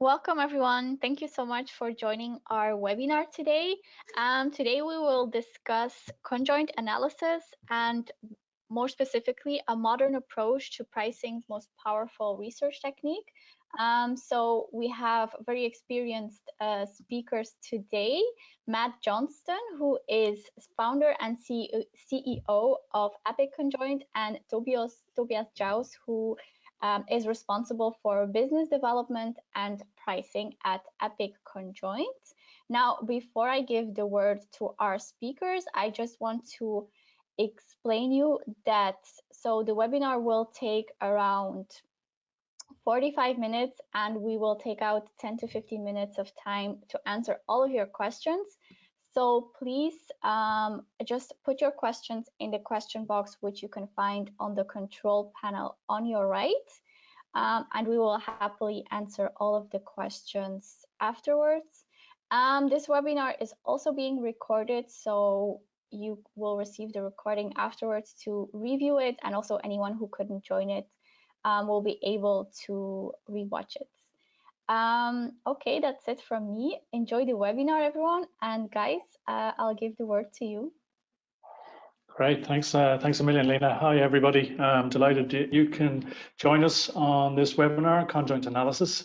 Welcome everyone. Thank you so much for joining our webinar today. Today we will discuss conjoint analysis and more specifically a modern approach to pricing's most powerful research technique. So we have very experienced speakers today. Matt Johnston, who is founder and CEO of EPIC Conjoint, and Tobias Jaus, who is responsible for business development and pricing at EPIC Conjoint. Now, before I give the word to our speakers, I just want to explain you that so the webinar will take around 45 minutes and we will take out 10 to 15 minutes of time to answer all of your questions. So please just put your questions in the question box, which you can find on the control panel on your right. And we will happily answer all of the questions afterwards. This webinar is also being recorded, so you will receive the recording afterwards to review it, and also anyone who couldn't join it will be able to rewatch it. Okay, that's it from me. Enjoy the webinar, everyone. And guys, I'll give the word to you. Great, thanks a million, Lena. Hi, everybody. I'm delighted you can join us on this webinar, Conjoint Analysis.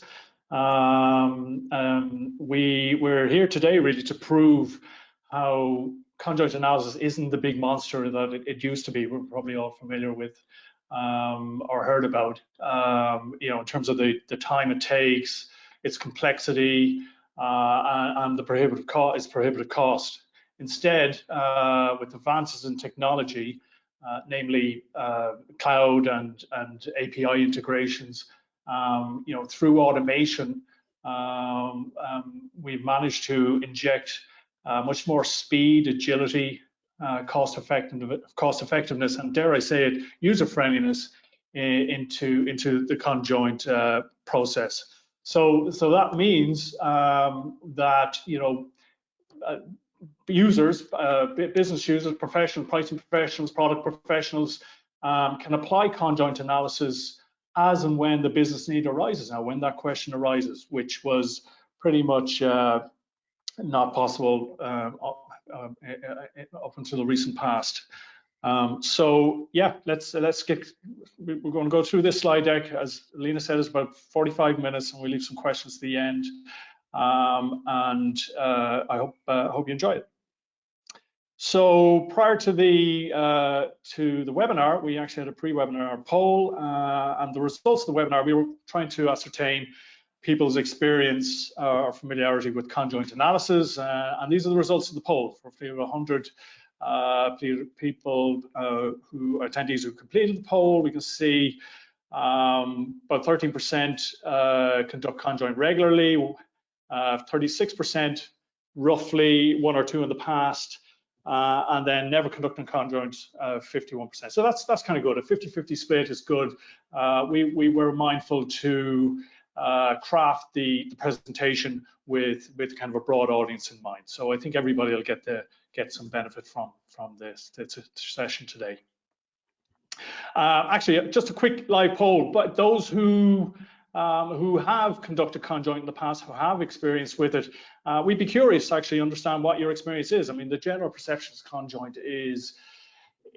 We're here today really to prove how conjoint analysis isn't the big monster that it used to be. We're probably all familiar with or heard about, in terms of the time it takes, its complexity, and the prohibitive cost. Instead, with advances in technology, namely cloud and API integrations, through automation, we've managed to inject much more speed, agility, cost effectiveness, and dare I say it, user friendliness into the conjoint process. So that means that users, business users, professionals, pricing professionals, product professionals can apply conjoint analysis as and when the business need arises. Now, when that question arises, which was pretty much not possible up until the recent past. So yeah, let's get. We're going to go through this slide deck. As Lena said, it's about 45 minutes, and we'll leave some questions at the end. I hope you enjoy it. So prior to the webinar, we actually had a pre-webinar poll, and the results of the webinar, we were trying to ascertain people's experience or familiarity with conjoint analysis, and these are the results of the poll. For 100 people attendees who completed the poll, we can see about 13% conduct conjoint regularly, 36% roughly one or two in the past, and then never conducting conjoint 51%. So that's kind of good. A 50-50 split is good. We were mindful to craft the presentation with kind of a broad audience in mind. So I think everybody will get some benefit from this session today. Actually, just a quick live poll, but those who have conducted conjoint in the past, who have experience with it, we'd be curious to actually understand what your experience is. I mean, the general perception of conjoint is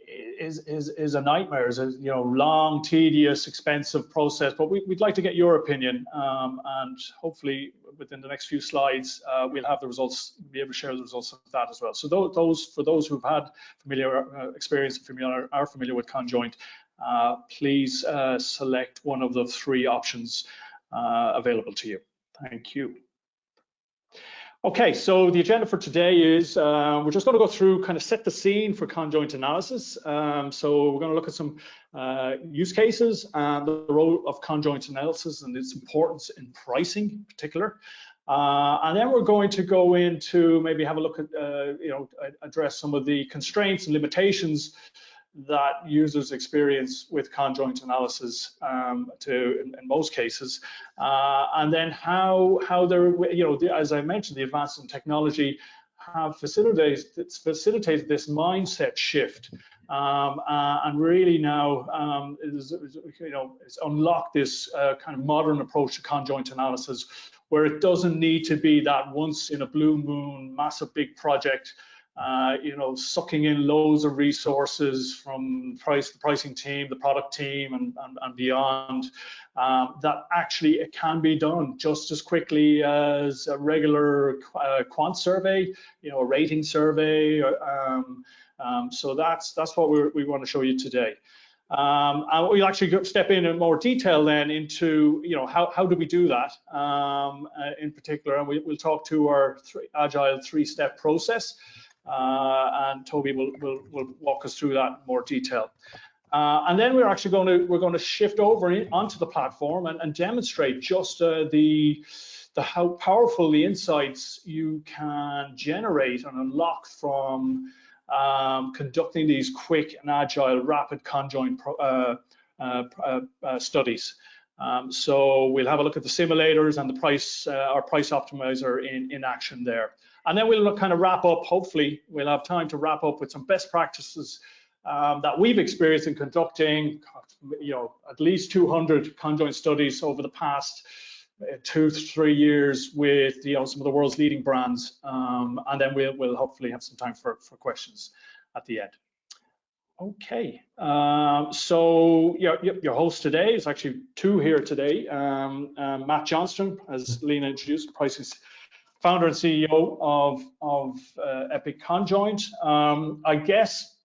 a nightmare, is a long, tedious, expensive process. But we'd like to get your opinion, and hopefully within the next few slides we'll have the results, be able to share the results of that as well. So for those who've had experience, are familiar with conjoint, please select one of the three options available to you. Thank you. Okay, so the agenda for today is we're just going to go through, kind of set the scene for conjoint analysis. So we're going to look at some use cases and the role of conjoint analysis and its importance in pricing in particular. And then we're going to go into maybe have a look at, address some of the constraints and limitations that users experience with conjoint analysis in most cases, and then how they're, as I mentioned, the advances in technology have facilitated this mindset shift, and really now it's unlocked this kind of modern approach to conjoint analysis, where it doesn't need to be that once in a blue moon, massive big project, you know, sucking in loads of resources from the pricing team, the product team, and beyond. That actually it can be done just as quickly as a regular quant survey, you know, a rating survey. So that's what we want to show you today. And we'll actually step in more detail then into, you know, how do we do that in particular, and we'll talk to our agile three-step process, and Toby will walk us through that in more detail. And then we're actually going to shift over onto the platform and demonstrate just how powerful the insights you can generate and unlock from conducting these quick and agile, rapid conjoint studies. So we'll have a look at the simulators and the our price optimizer in action there. And then we'll kind of wrap up. Hopefully, we'll have time to wrap up with some best practices that we've experienced in conducting, you know, at least 200 conjoint studies over the past 2 to 3 years with, you know, some of the world's leading brands, and then we'll hopefully have some time for questions at the end. Okay, so your host today is actually two here today. Matt Johnston, as Lena introduced, Pricing's founder and CEO of EPIC Conjoint. I guess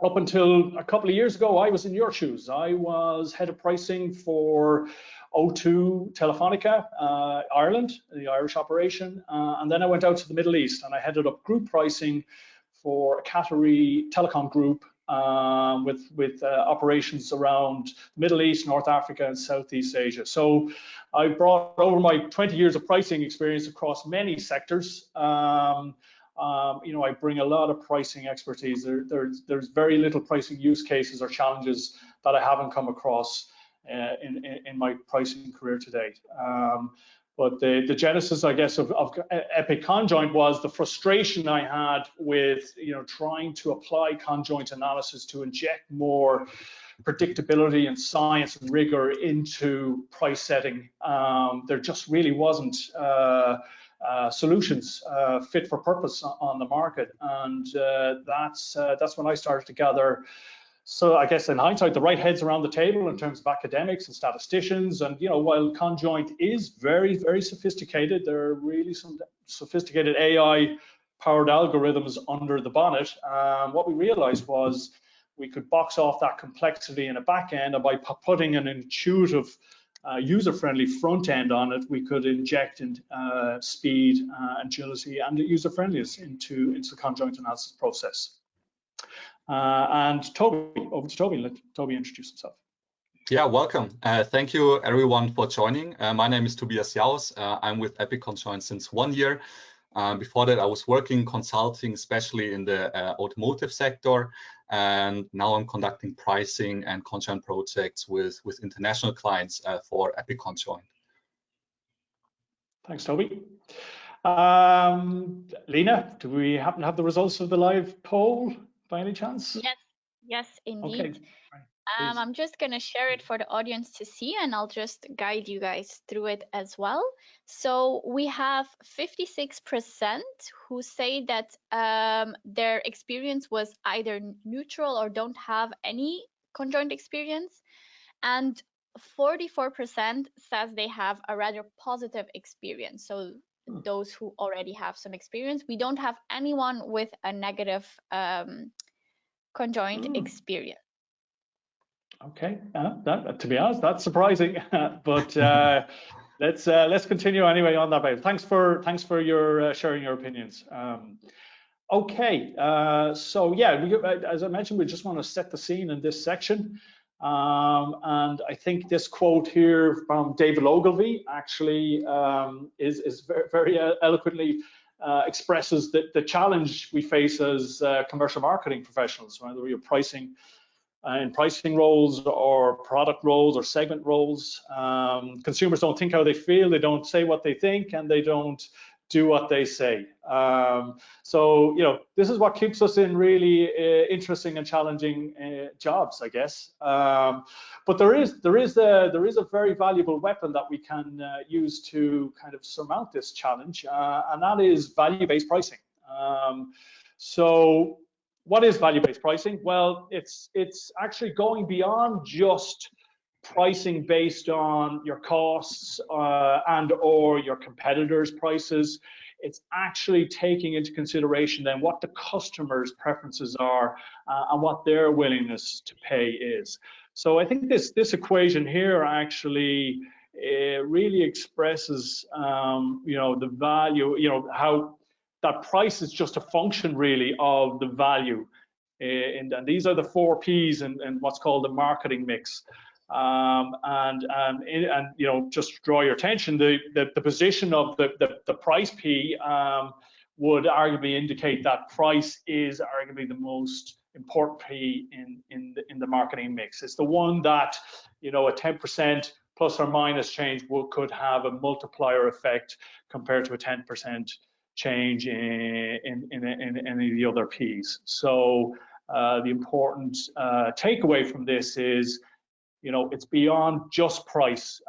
up until a couple of years ago, I was in your shoes. I was head of pricing for O2 Telefonica, Ireland, the Irish operation, and then I went out to the Middle East and I headed up group pricing for a Qatari telecom group with operations around the Middle East, North Africa, and Southeast Asia. So I brought over my 20 years of pricing experience across many sectors. You know, I bring a lot of pricing expertise. There's very little pricing use cases or challenges that I haven't come across in my pricing career to date. But the genesis, I guess, of EPIC Conjoint was the frustration I had with, you know, trying to apply conjoint analysis to inject more predictability and science and rigor into price setting. There just really wasn't solutions fit for purpose on the market, and that's when I started to gather. So I guess in hindsight, the right heads around the table in terms of academics and statisticians. And, you know, while conjoint is very, very sophisticated, there are really some sophisticated AI-powered algorithms under the bonnet. What we realized was we could box off that complexity in a back end, and by putting an intuitive, user-friendly front end on it, we could inject speed, agility, and user-friendliness into the conjoint analysis process. And Toby, over to Toby. Let Toby introduce himself. Yeah, welcome. Thank you everyone for joining. My name is Tobias Jaus. I'm with EPIC Conjoint since 1 year. Before that, I was working consulting, especially in the automotive sector. And now I'm conducting pricing and conjoint projects with international clients for EPIC Conjoint. Thanks, Toby. Lena, do we happen to have the results of the live poll by any chance? Yes, indeed. Okay. I'm just going to share it for the audience to see, and I'll just guide you guys through it as well. So we have 56% who say that their experience was either neutral or don't have any conjoint experience, and 44% says they have a rather positive experience. So those who already have some experience. We don't have anyone with a negative conjoint experience. Okay, to be honest, that's surprising, but let's continue anyway on that basis. Thanks for your sharing your opinions. Okay, so yeah, as I mentioned, we just want to set the scene in this section, and I think this quote here from David Ogilvy actually is very, very eloquently expresses the challenge we face as commercial marketing professionals, whether you're pricing in pricing roles or product roles or segment roles. Consumers don't think how they feel, they don't say what they think, and they don't do what they say. So, this is what keeps us in really interesting and challenging jobs, I guess. But there is a very valuable weapon that we can use to kind of surmount this challenge, and that is value-based pricing. So what is value-based pricing? Well, it's actually going beyond just pricing based on your costs and or your competitors' prices. It's actually taking into consideration then what the customer's preferences are and what their willingness to pay is. So I think this equation here actually really expresses the value, how that price is just a function really of the value. And these are the 4 P's in what's called the marketing mix. And just draw your attention, the position of the price P would arguably indicate that price is arguably the most important P in the marketing mix. It's the one that a 10% plus or minus change could have a multiplier effect compared to a 10% change in any of the other P's. So the important takeaway from this is, it's beyond just price.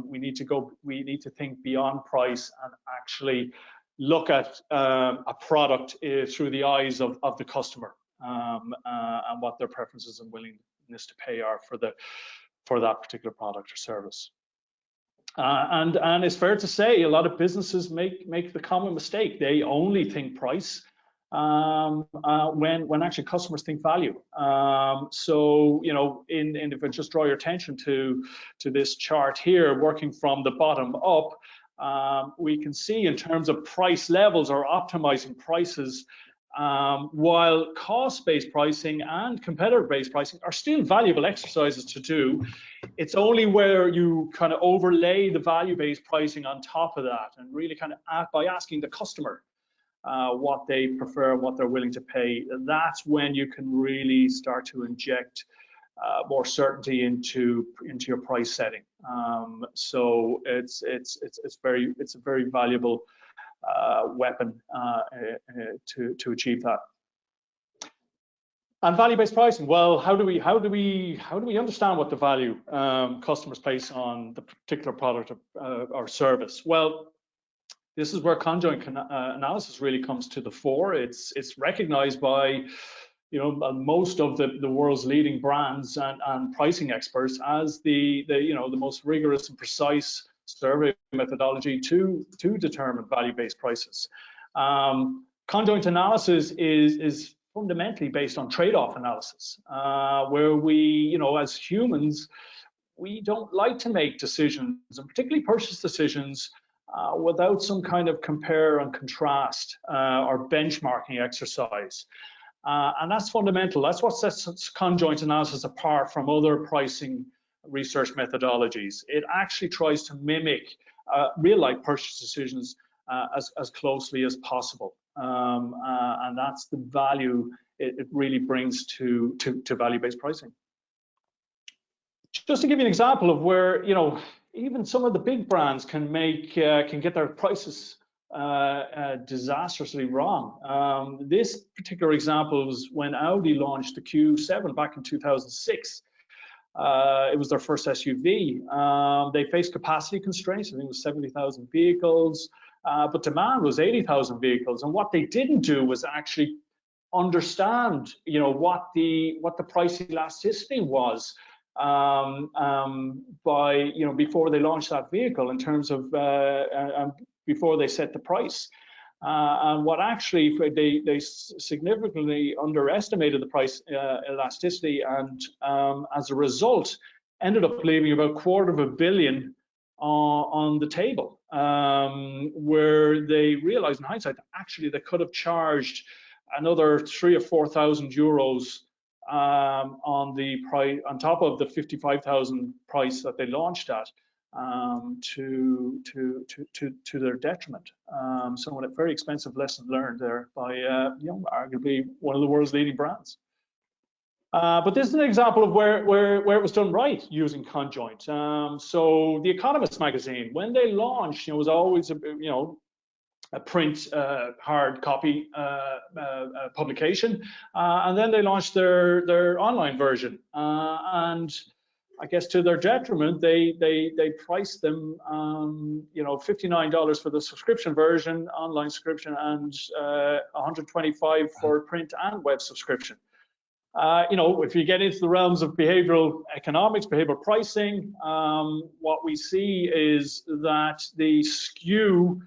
We need to think beyond price and actually look at a product through the eyes of the customer and what their preferences and willingness to pay are for that particular product or service. And it's fair to say a lot of businesses make the common mistake. They only think price when actually customers think value. So if I just draw your attention to this chart here, working from the bottom up, we can see in terms of price levels or optimizing prices, while cost-based pricing and competitor-based pricing are still valuable exercises to do, it's only where you kind of overlay the value-based pricing on top of that and really kind of by asking the customer what they prefer, what they're willing to pay. That's when you can really start to inject more certainty into your price setting. So it's a very valuable weapon to achieve that. And value-based pricing. Well, how do we understand what the value customers place on the particular product or service? Well, this is where conjoint analysis really comes to the fore. It's recognized by most of the world's leading brands and pricing experts as the most rigorous and precise survey methodology to determine value-based prices. Conjoint analysis is fundamentally based on trade-off analysis, where we, as humans, we don't like to make decisions, and particularly purchase decisions, without some kind of compare and contrast or benchmarking exercise. And that's fundamental. That's what sets conjoint analysis apart from other pricing research methodologies. It actually tries to mimic real-life purchase decisions as closely as possible. And that's the value it really brings to value-based pricing. Just to give you an example of where, even some of the big brands can get their prices disastrously wrong. This particular example was when Audi launched the Q7 back in 2006. It was their first SUV. They faced capacity constraints. I think it was 70,000 vehicles, but demand was 80,000 vehicles. And what they didn't do was actually understand, what the price elasticity was before they launched that vehicle in terms of before they set the price. And what actually they significantly underestimated the price elasticity, and as a result ended up leaving about $250 million on the table, where they realized in hindsight that actually they could have charged another 3,000 or 4,000 euros on the price on top of the 55,000 price that they launched at, to their detriment. So a very expensive lesson learned there by arguably one of the world's leading brands. But this is an example of where it was done right using conjoint. So The Economist magazine, when they launched, was always print hard copy publication, and then they launched their online version. And I guess to their detriment, they priced them, you know, $59 for the subscription version, online subscription, and $125 for print and web subscription. You know, if you get into the realms of behavioral economics, behavioral pricing, what we see is that the skew,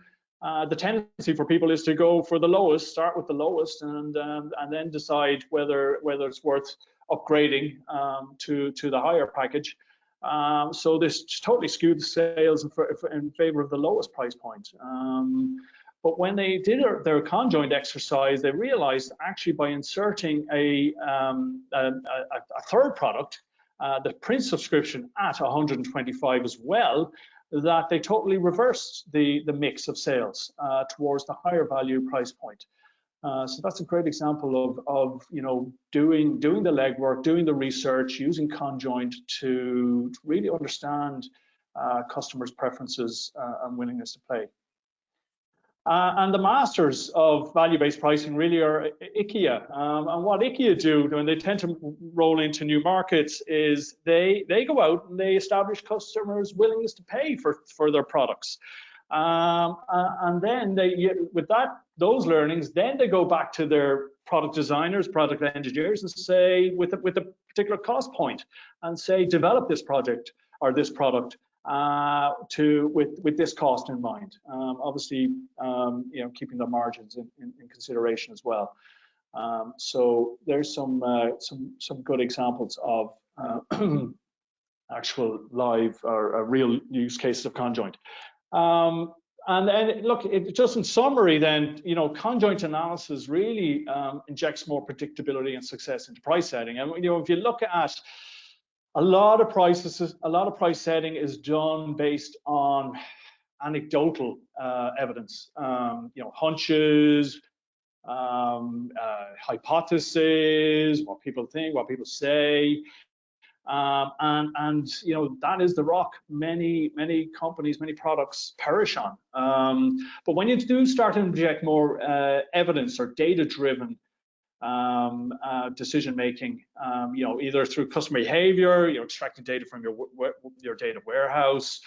the tendency for people is to go for the lowest, start with the lowest, and then decide whether it's worth upgrading to the higher package. So this totally skewed the sales in favor of the lowest price point. But when they did their conjoint exercise, they realized actually by inserting a third product, the print subscription at 125 as well, that they totally reversed the mix of sales towards the higher value price point. So that's a great example of you know, doing the legwork, doing the research, using conjoint to really understand customers' preferences and willingness to pay. And the masters of value-based pricing really are IKEA. And what IKEA do when they tend to roll into new markets is they go out and they establish customers' willingness to pay for their products. And then with those learnings, then they go back to their product designers, product engineers, and say with a particular cost point, and say develop this project or this product with this cost in mind. Obviously, you know, keeping the margins in consideration as well. So there's some good examples of actual live or real use cases of conjoint. And then look, just in summary, then, you know, conjoint analysis really injects more predictability and success into price setting. And you know, if you look at a lot of price setting is done based on anecdotal evidence, you know, hunches, hypotheses, what people think, what people say, and you know, that is the rock many companies, many products perish on. But when you do start to inject more evidence or data-driven decision making, you know, either through customer behavior, you know, extracting data from your data warehouse,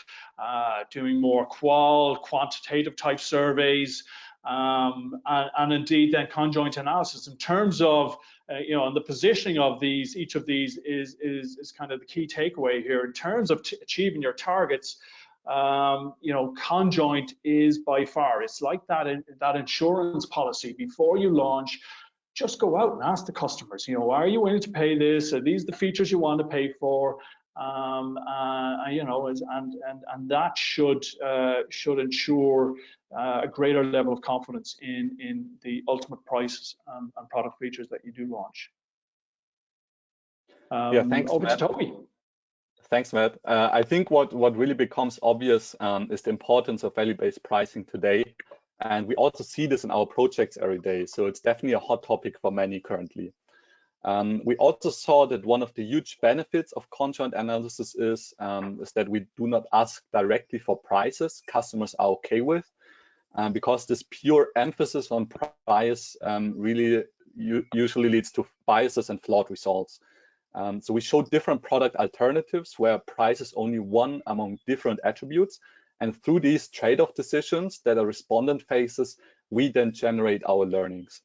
doing more quantitative type surveys, and indeed then conjoint analysis in terms of you know, and the positioning of these, each of these is kind of the key takeaway here in terms of achieving your targets. You know, conjoint is by far, it's like that insurance policy before you launch. Just go out and ask the customers, you know, are you willing to pay this? Are these the features you want to pay for? You know, and that should ensure a greater level of confidence in the ultimate prices and product features that you do launch. Yeah, thanks, over Matt. to Toby. Thanks, Matt. I think what really becomes obvious is the importance of value-based pricing today. And we also see this in our projects every day. So it's definitely a hot topic for many currently. We also saw that one of the huge benefits of conjoint analysis is that we do not ask directly for prices customers are okay with, because this pure emphasis on price really usually leads to biases and flawed results. So we show different product alternatives where price is only one among different attributes. And through these trade-off decisions that a respondent faces, we then generate our learnings.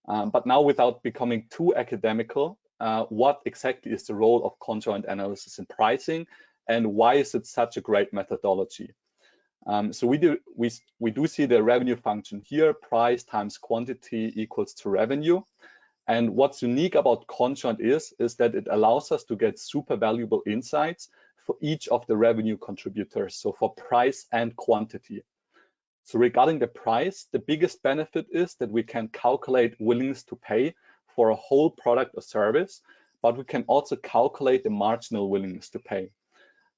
But now, without becoming too academical, what exactly is the role of conjoint analysis in pricing, and why is it such a great methodology? So we do see the revenue function here: price times quantity equals to revenue. And what's unique about conjoint is that it allows us to get super valuable insights for each of the revenue contributors, so for price and quantity. So regarding the price, the biggest benefit is that we can calculate willingness to pay for a whole product or service, but we can also calculate the marginal willingness to pay.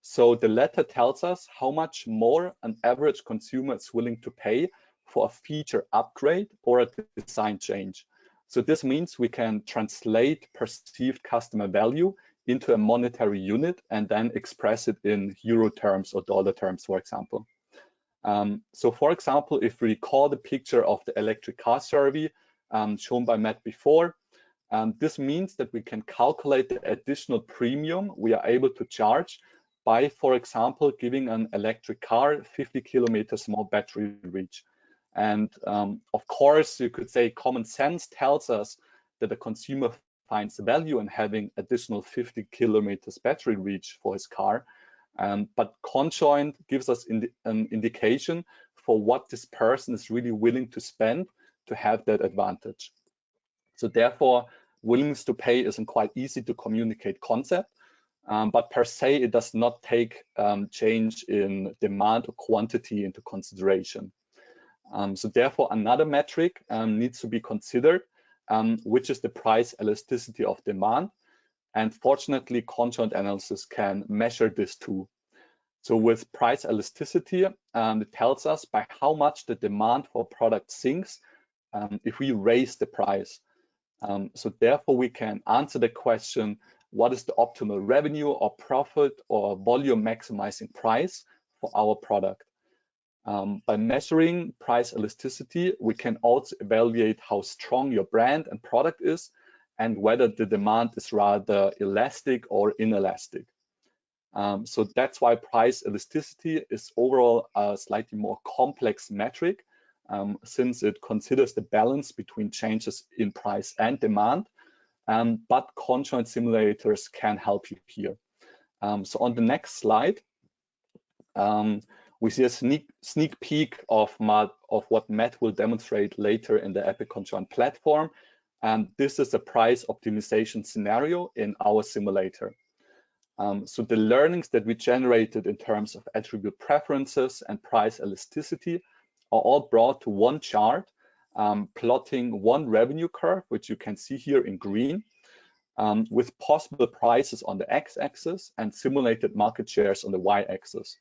So the latter tells us how much more an average consumer is willing to pay for a feature upgrade or a design change. So this means we can translate perceived customer value into a monetary unit and then express it in euro terms or dollar terms, for example. So for example, if we recall the picture of the electric car survey shown by Matt before, this means that we can calculate the additional premium we are able to charge by, for example, giving an electric car 50 kilometers more battery reach. And of course, you could say common sense tells us that the consumer finds value in having additional 50 kilometers battery reach for his car. But Conjoint gives us an indication for what this person is really willing to spend to have that advantage. So therefore, willingness to pay is a quite easy to communicate concept, but per se, it does not take change in demand or quantity into consideration. So therefore, another metric needs to be considered, which is the price elasticity of demand. And fortunately, Conjoint Analysis can measure this too. So with price elasticity, it tells us by how much the demand for product sinks if we raise the price. So therefore, we can answer the question, what is the optimal revenue or profit or volume maximizing price for our product? By measuring price elasticity, we can also evaluate how strong your brand and product is and whether the demand is rather elastic or inelastic. So that's why price elasticity is overall a slightly more complex metric, since it considers the balance between changes in price and demand, but conjoint simulators can help you here. So on the next slide, we see a sneak peek of what Matt will demonstrate later in the EPIC Conjoint platform. And this is a price optimization scenario in our simulator. So the learnings that we generated in terms of attribute preferences and price elasticity are all brought to one chart, plotting one revenue curve, which you can see here in green, with possible prices on the x-axis and simulated market shares on the y-axis.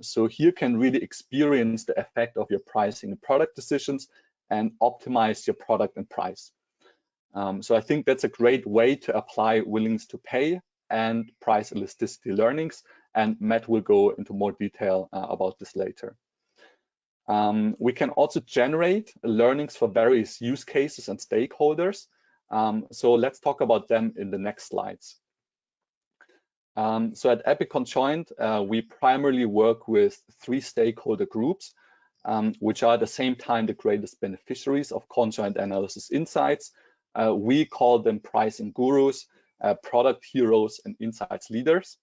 So here can really experience the effect of your pricing and product decisions and optimize your product and price. So I think that's a great way to apply willingness to pay and price elasticity learnings, and Matt will go into more detail about this later. We can also generate learnings for various use cases and stakeholders. So let's talk about them in the next slides. So at EPIC Conjoint, we primarily work with 3 stakeholder groups, which are at the same time the greatest beneficiaries of conjoint analysis insights. We call them pricing gurus, product heroes, and insights leaders.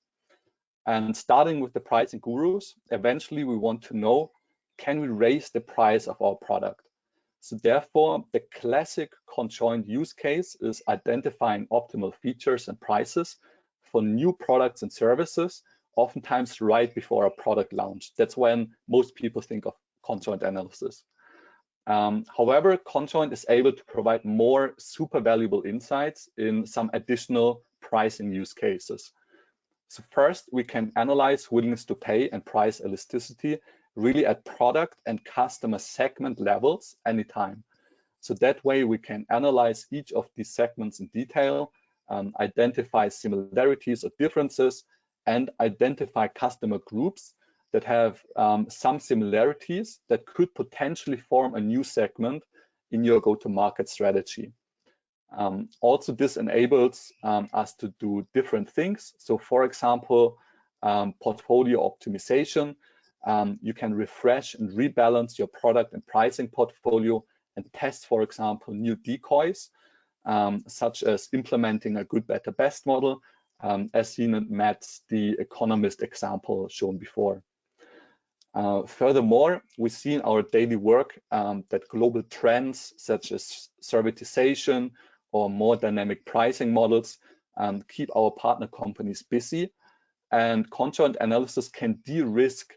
And starting with the pricing gurus, eventually we want to know, can we raise the price of our product? So therefore, the classic conjoint use case is identifying optimal features and prices for new products and services, oftentimes right before a product launch. That's when most people think of conjoint analysis. However, Conjoint is able to provide more super valuable insights in some additional pricing use cases. So first, we can analyze willingness to pay and price elasticity really at product and customer segment levels anytime. So that way we can analyze each of these segments in detail, identify similarities or differences, and identify customer groups that have some similarities that could potentially form a new segment in your go-to-market strategy. Also, this enables us to do different things. So for example, portfolio optimization. You can refresh and rebalance your product and pricing portfolio and test, for example, new decoys, such as implementing a good, better, best model, as seen in Matt's The Economist example shown before. Furthermore, we see in our daily work that global trends such as servitization or more dynamic pricing models keep our partner companies busy, and conjoint analysis can de-risk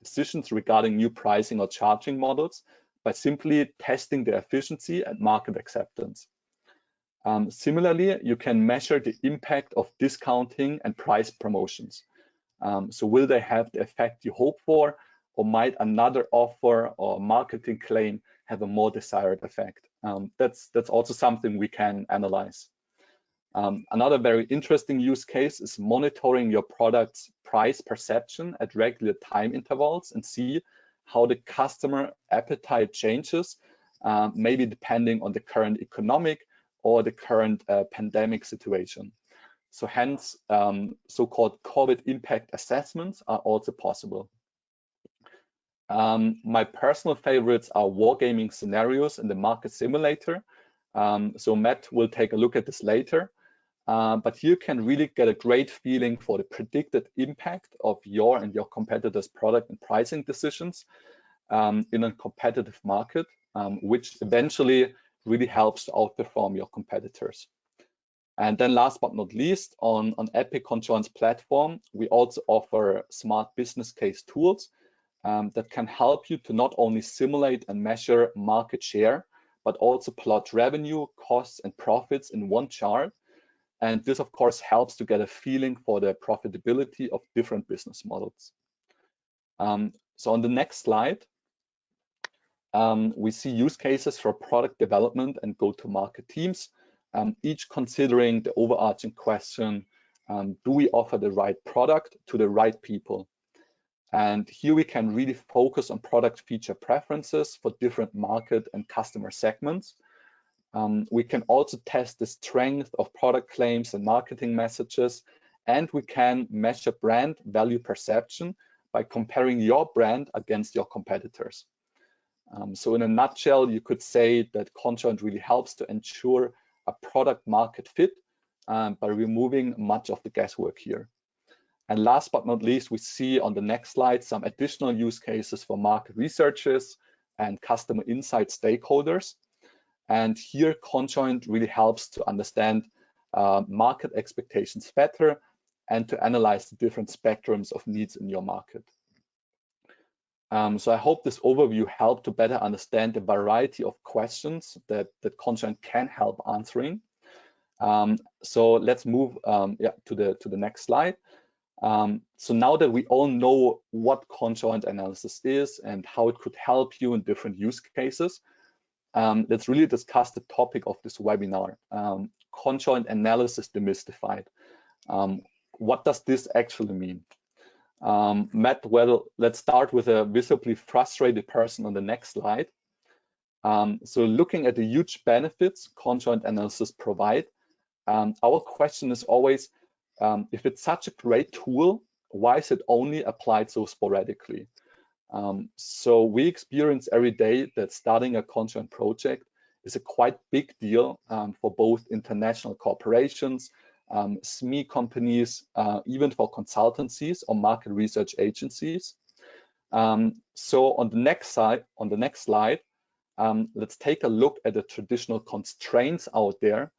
decisions regarding new pricing or charging models by simply testing their efficiency and market acceptance. Similarly, you can measure the impact of discounting and price promotions. So will they have the effect you hope for, or might another offer or marketing claim have a more desired effect? That's also something we can analyze. Another very interesting use case is monitoring your product's price perception at regular time intervals and see how the customer appetite changes, maybe depending on the current economic or the current pandemic situation. So hence, so-called COVID impact assessments are also possible. My personal favorites are wargaming scenarios in the market simulator. So Matt will take a look at this later. But you can really get a great feeling for the predicted impact of your and your competitors' product and pricing decisions in a competitive market, which eventually really helps to outperform your competitors. And then last but not least, on EPIC Conjoint's platform, we also offer smart business case tools that can help you to not only simulate and measure market share, but also plot revenue, costs, and profits in one chart. And this, of course, helps to get a feeling for the profitability of different business models. So on the next slide, we see use cases for product development and go-to-market teams, each considering the overarching question, do we offer the right product to the right people? And here we can really focus on product feature preferences for different market and customer segments. We can also test the strength of product claims and marketing messages, and we can measure brand value perception by comparing your brand against your competitors. So in a nutshell, you could say that Conjoint really helps to ensure a product market fit by removing much of the guesswork here. And last but not least, we see on the next slide some additional use cases for market researchers and customer insight stakeholders. And here Conjoint really helps to understand market expectations better and to analyze the different spectrums of needs in your market. So I hope this overview helped to better understand the variety of questions that Conjoint can help answering. So let's move to the next slide. So now that we all know what conjoint analysis is and how it could help you in different use cases, let's really discuss the topic of this webinar, conjoint analysis demystified. What does this actually mean? Matt, well, let's start with a visibly frustrated person on the next slide. So looking at the huge benefits conjoint analysis provide, our question is always, if it's such a great tool, why is it only applied so sporadically? So we experience every day that starting a conjoint project is a quite big deal for both international corporations, SME companies, even for consultancies or market research agencies. So on the next slide, let's take a look at the traditional constraints out there,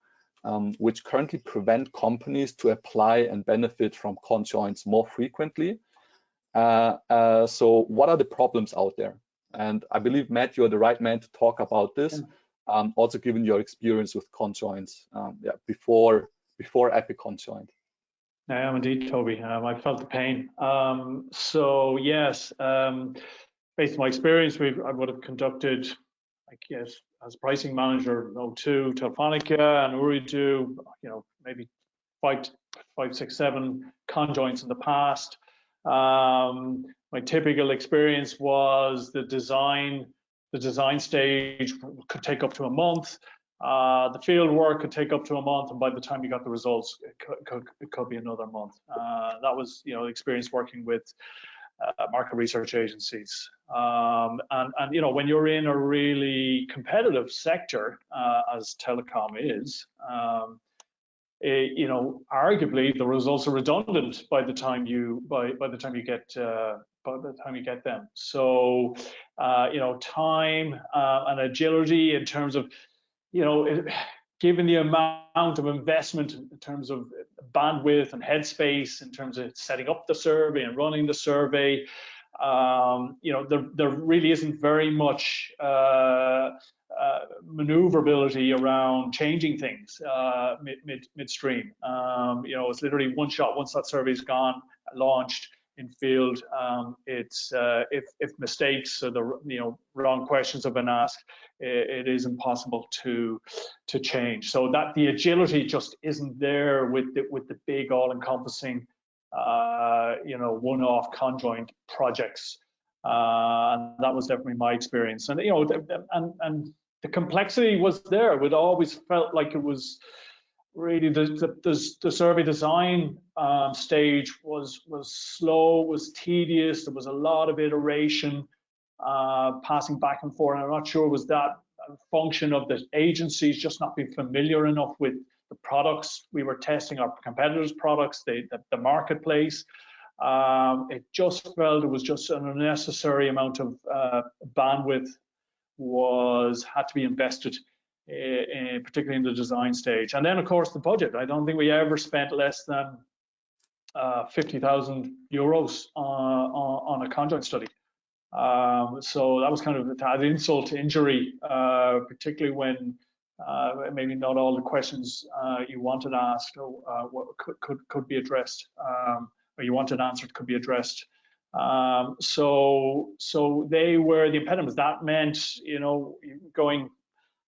which currently prevent companies to apply and benefit from conjoints more frequently. So what are the problems out there? And I believe, Matt, you're the right man to talk about this, also given your experience with conjoints before EPIC Conjoint. I am indeed, Toby. I felt the pain. So yes, based on my experience, I would have conducted, I guess, as pricing manager, O2, Telefonica, and Ooredoo, maybe five, 6, 7 conjoints in the past. My typical experience was the design stage could take up to a month. The field work could take up to a month, and by the time you got the results, it could be another month. That was, experience working with market research agencies. And when you're in a really competitive sector, as telecom is, arguably the results are redundant by the time you get them. So time and agility in terms of given the amount of investment in terms of bandwidth and headspace, in terms of setting up the survey and running the survey, there really isn't very much maneuverability around changing things midstream. It's literally one shot. Once that survey is gone, launched in field, it's if mistakes or the wrong questions have been asked, it is impossible to change. So that the agility just isn't there with the big all-encompassing you know, one-off conjoint projects. And that was definitely my experience. And, you know, and the complexity was there. It always felt like it was really the survey design stage was slow, was tedious. There was a lot of iteration, passing back and forth. And I'm not sure was that a function of the agencies just not being familiar enough with the products we were testing, our competitors' products, the marketplace. It just felt it was just an unnecessary amount of bandwidth had to be invested, particularly in the design stage. And then, of course, the budget. I don't think we ever spent less than 50,000 euros on a conjoint study. So that was kind of an insult to injury, particularly when maybe not all the questions you wanted asked what could be addressed, or you wanted answered could be addressed. So they were the impediments. That meant, you know, going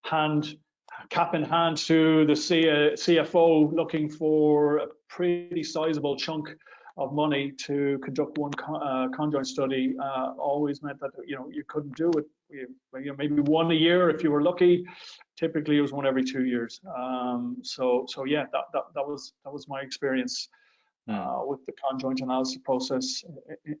cap in hand to the CFO looking for a pretty sizable chunk of money to conduct one conjoint study always meant that, you know, you couldn't do it. You know, maybe one a year if you were lucky. Typically, it was one every 2 years. So yeah, that was my experience with the conjoint analysis process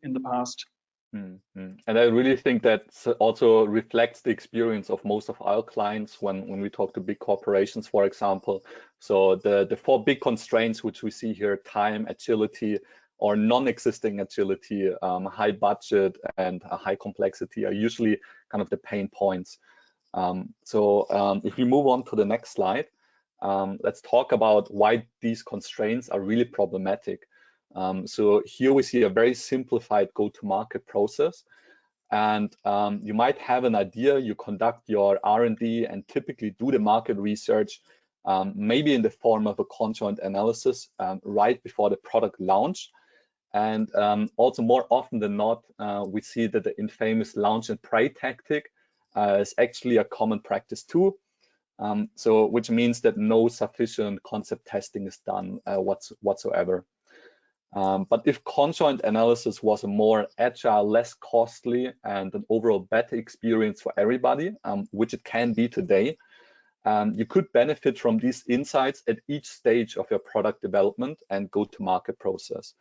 in the past. And I really think that also reflects the experience of most of our clients when we talk to big corporations, for example. So the 4 big constraints which we see here: time, agility, or non-existing agility, high budget, and high complexity are usually kind of the pain points. If we move on to the next slide, let's talk about why these constraints are really problematic. So here we see a very simplified go-to-market process, and you might have an idea. You conduct your R&D and typically do the market research, maybe in the form of a conjoint analysis right before the product launch. And also more often than not, we see that the infamous launch and pray tactic is actually a common practice too. Which means that no sufficient concept testing is done whatsoever. But if conjoint analysis was a more agile, less costly, and an overall better experience for everybody, which it can be today, you could benefit from these insights at each stage of your product development and go-to-market process.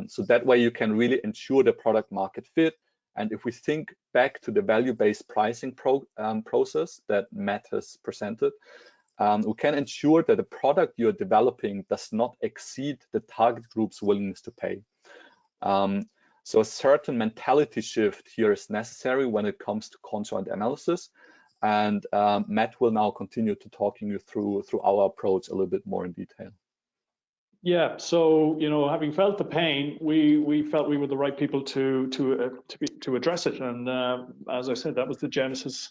So that way you can really ensure the product market fit. And if we think back to the value-based pricing process that Matt has presented, we can ensure that the product you're developing does not exceed the target group's willingness to pay. So a certain mentality shift here is necessary when it comes to conjoint analysis. And Matt will now continue to talking you through our approach a little bit more in detail. Yeah, so, you know, having felt the pain, we felt we were the right people to address it, and as I said, that was the genesis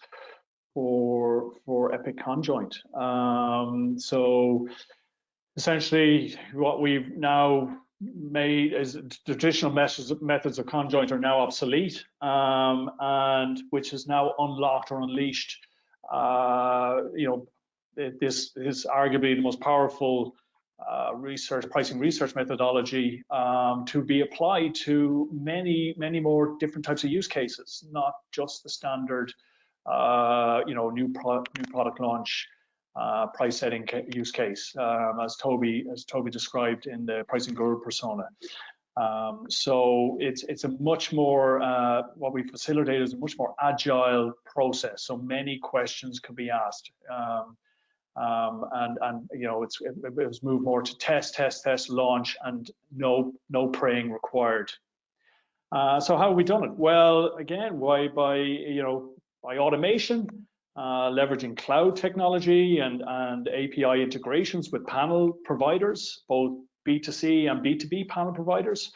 for EPIC Conjoint. So essentially, what we've now made is traditional methods of conjoint are now obsolete, and which is now unlocked or unleashed. You know, this is arguably the most powerful pricing research methodology to be applied to many more different types of use cases, not just the standard you know, new product launch price setting use case, as Toby described in the pricing guru persona. So it's a much more what we facilitate is a much more agile process, so many questions can be asked. And you know, it was moved more to test, launch, and no praying required. So how have we done it? Well, again, by automation, leveraging cloud technology and API integrations with panel providers, both B2C and B2B panel providers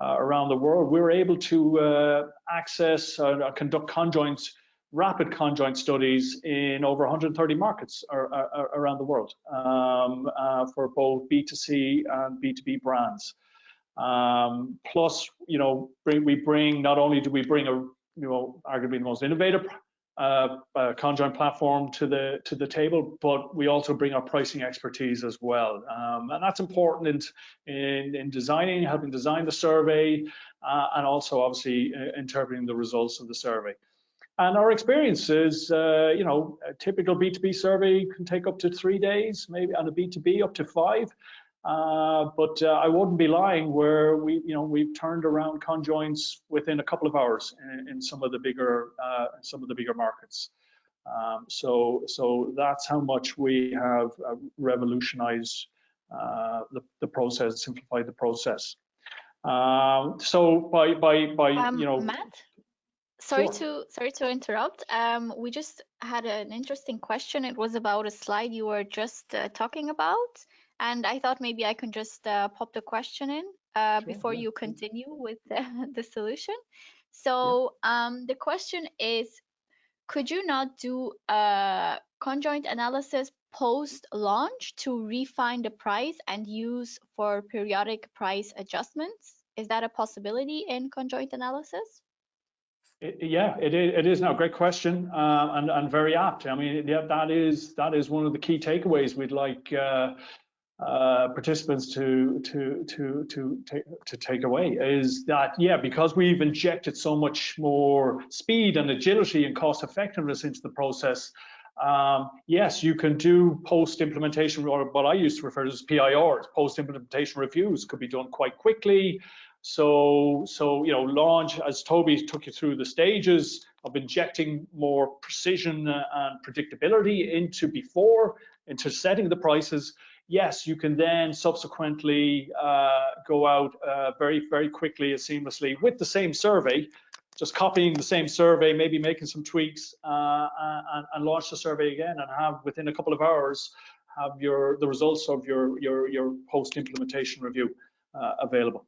around the world. We're able to access conduct rapid conjoint studies in over 130 markets around the world for both B2C and B2B brands. Plus, you know, not only do we bring a, you know, arguably the most innovative Conjoint platform to the table, but we also bring our pricing expertise as well, and that's important in designing, helping design the survey, and also obviously interpreting the results of the survey. And our experience is, you know, a typical B2B survey can take up to 3 days, maybe, and a B2B up to 5. But I wouldn't be lying where we've turned around conjoints within a couple of hours in some of the bigger markets. So that's how much we have revolutionized the process, simplified the process. So by you know, Matt, sorry sure. to interrupt. We just had an interesting question. It was about a slide you were just talking about. And I thought maybe I can just pop the question in before Yeah. you continue with the solution. So the question is, could you not do a conjoint analysis post-launch to refine the price and use for periodic price adjustments? Is that a possibility in conjoint analysis? Yeah, it is now. Great question, and very apt. I mean, yeah, that is one of the key takeaways we'd like participants to take away, is that, yeah, because we've injected so much more speed and agility and cost effectiveness into the process, yes, you can do post-implementation, or what I used to refer to as PIRs, post-implementation reviews, could be done quite quickly. So you know, launch, as Toby took you through the stages of injecting more precision and predictability into setting the prices. Yes, you can then subsequently go out very quickly and seamlessly with the same survey, just copying the same survey, maybe making some tweaks, and launch the survey again, and have within a couple of hours have the results of your post-implementation review available.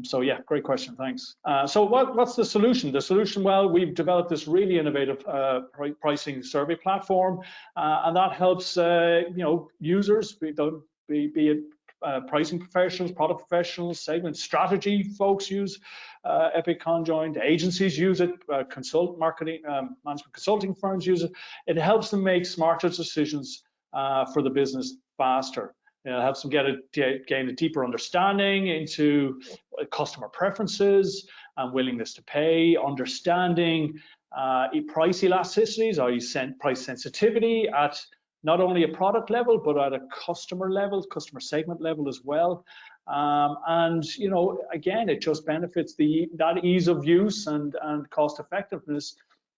So yeah, great question, thanks. So what's the solution? The solution, well, we've developed this really innovative pricing survey platform, and that helps you know, users, be it pricing professionals, product professionals, segment strategy folks use EPIC Conjoint, agencies use it, marketing management consulting firms use it. It helps them make smarter decisions for the business faster. It helps them gain a deeper understanding into customer preferences and willingness to pay, understanding price elasticities, i.e. price sensitivity at not only a product level, but at a customer level, customer segment level as well. And you know, again, it just benefits that ease of use and cost effectiveness,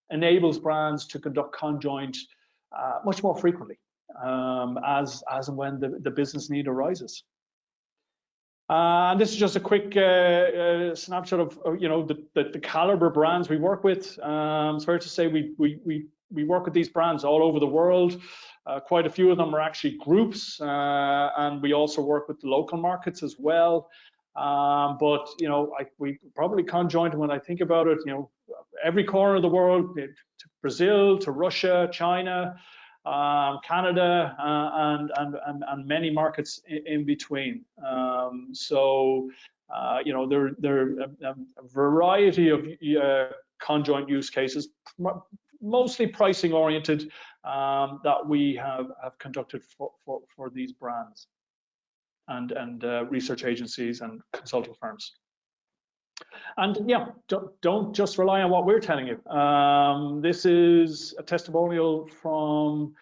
enables brands to conduct conjoint much more frequently, as and when the business need arises. And this is just a quick snapshot of you know, the caliber brands we work with. It's fair to say we work with these brands all over the world. Quite a few of them are actually groups, and we also work with the local markets as well. But you know, we probably conjoint, when I think about it, you know, every corner of the world, to Brazil, to Russia, China, Canada, and many markets in between. So you know, there are a variety of conjoint use cases, mostly pricing oriented, that we have conducted for these brands and research agencies and consulting firms. And yeah, don't just rely on what we're telling you. This is a testimonial from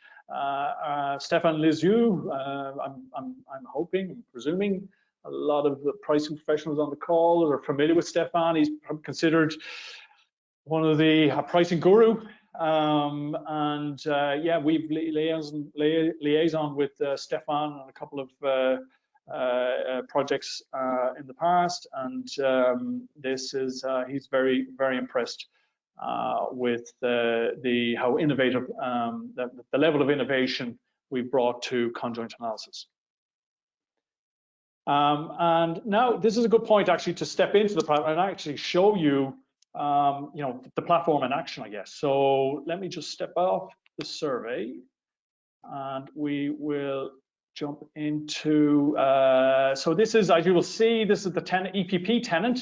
Stefan Lisieux. I'm hoping, presuming a lot of the pricing professionals on the call are familiar with Stefan. He's considered one of the pricing guru. And yeah, we've liaison with Stefan on a couple of projects in the past, and this is he's very impressed with how innovative, the level of innovation we've brought to conjoint analysis. And now this is a good point actually to step into the platform and actually show you, you know, the platform in action, I guess. So let me just step off the survey, and we will jump into, so this is, as you will see, this is the EPP tenant.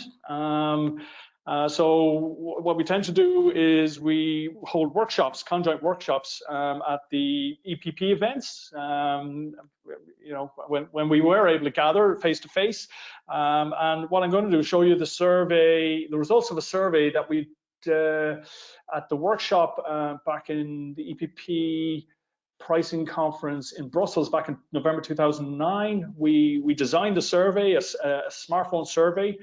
So what we tend to do is we hold workshops, conjoint workshops, at the EPP events. You know, when we were able to gather face to face. And what I'm going to do is show you the survey, the results of a survey that we at the workshop back in the EPP pricing conference in Brussels back in November 2009. We designed a survey, a smartphone survey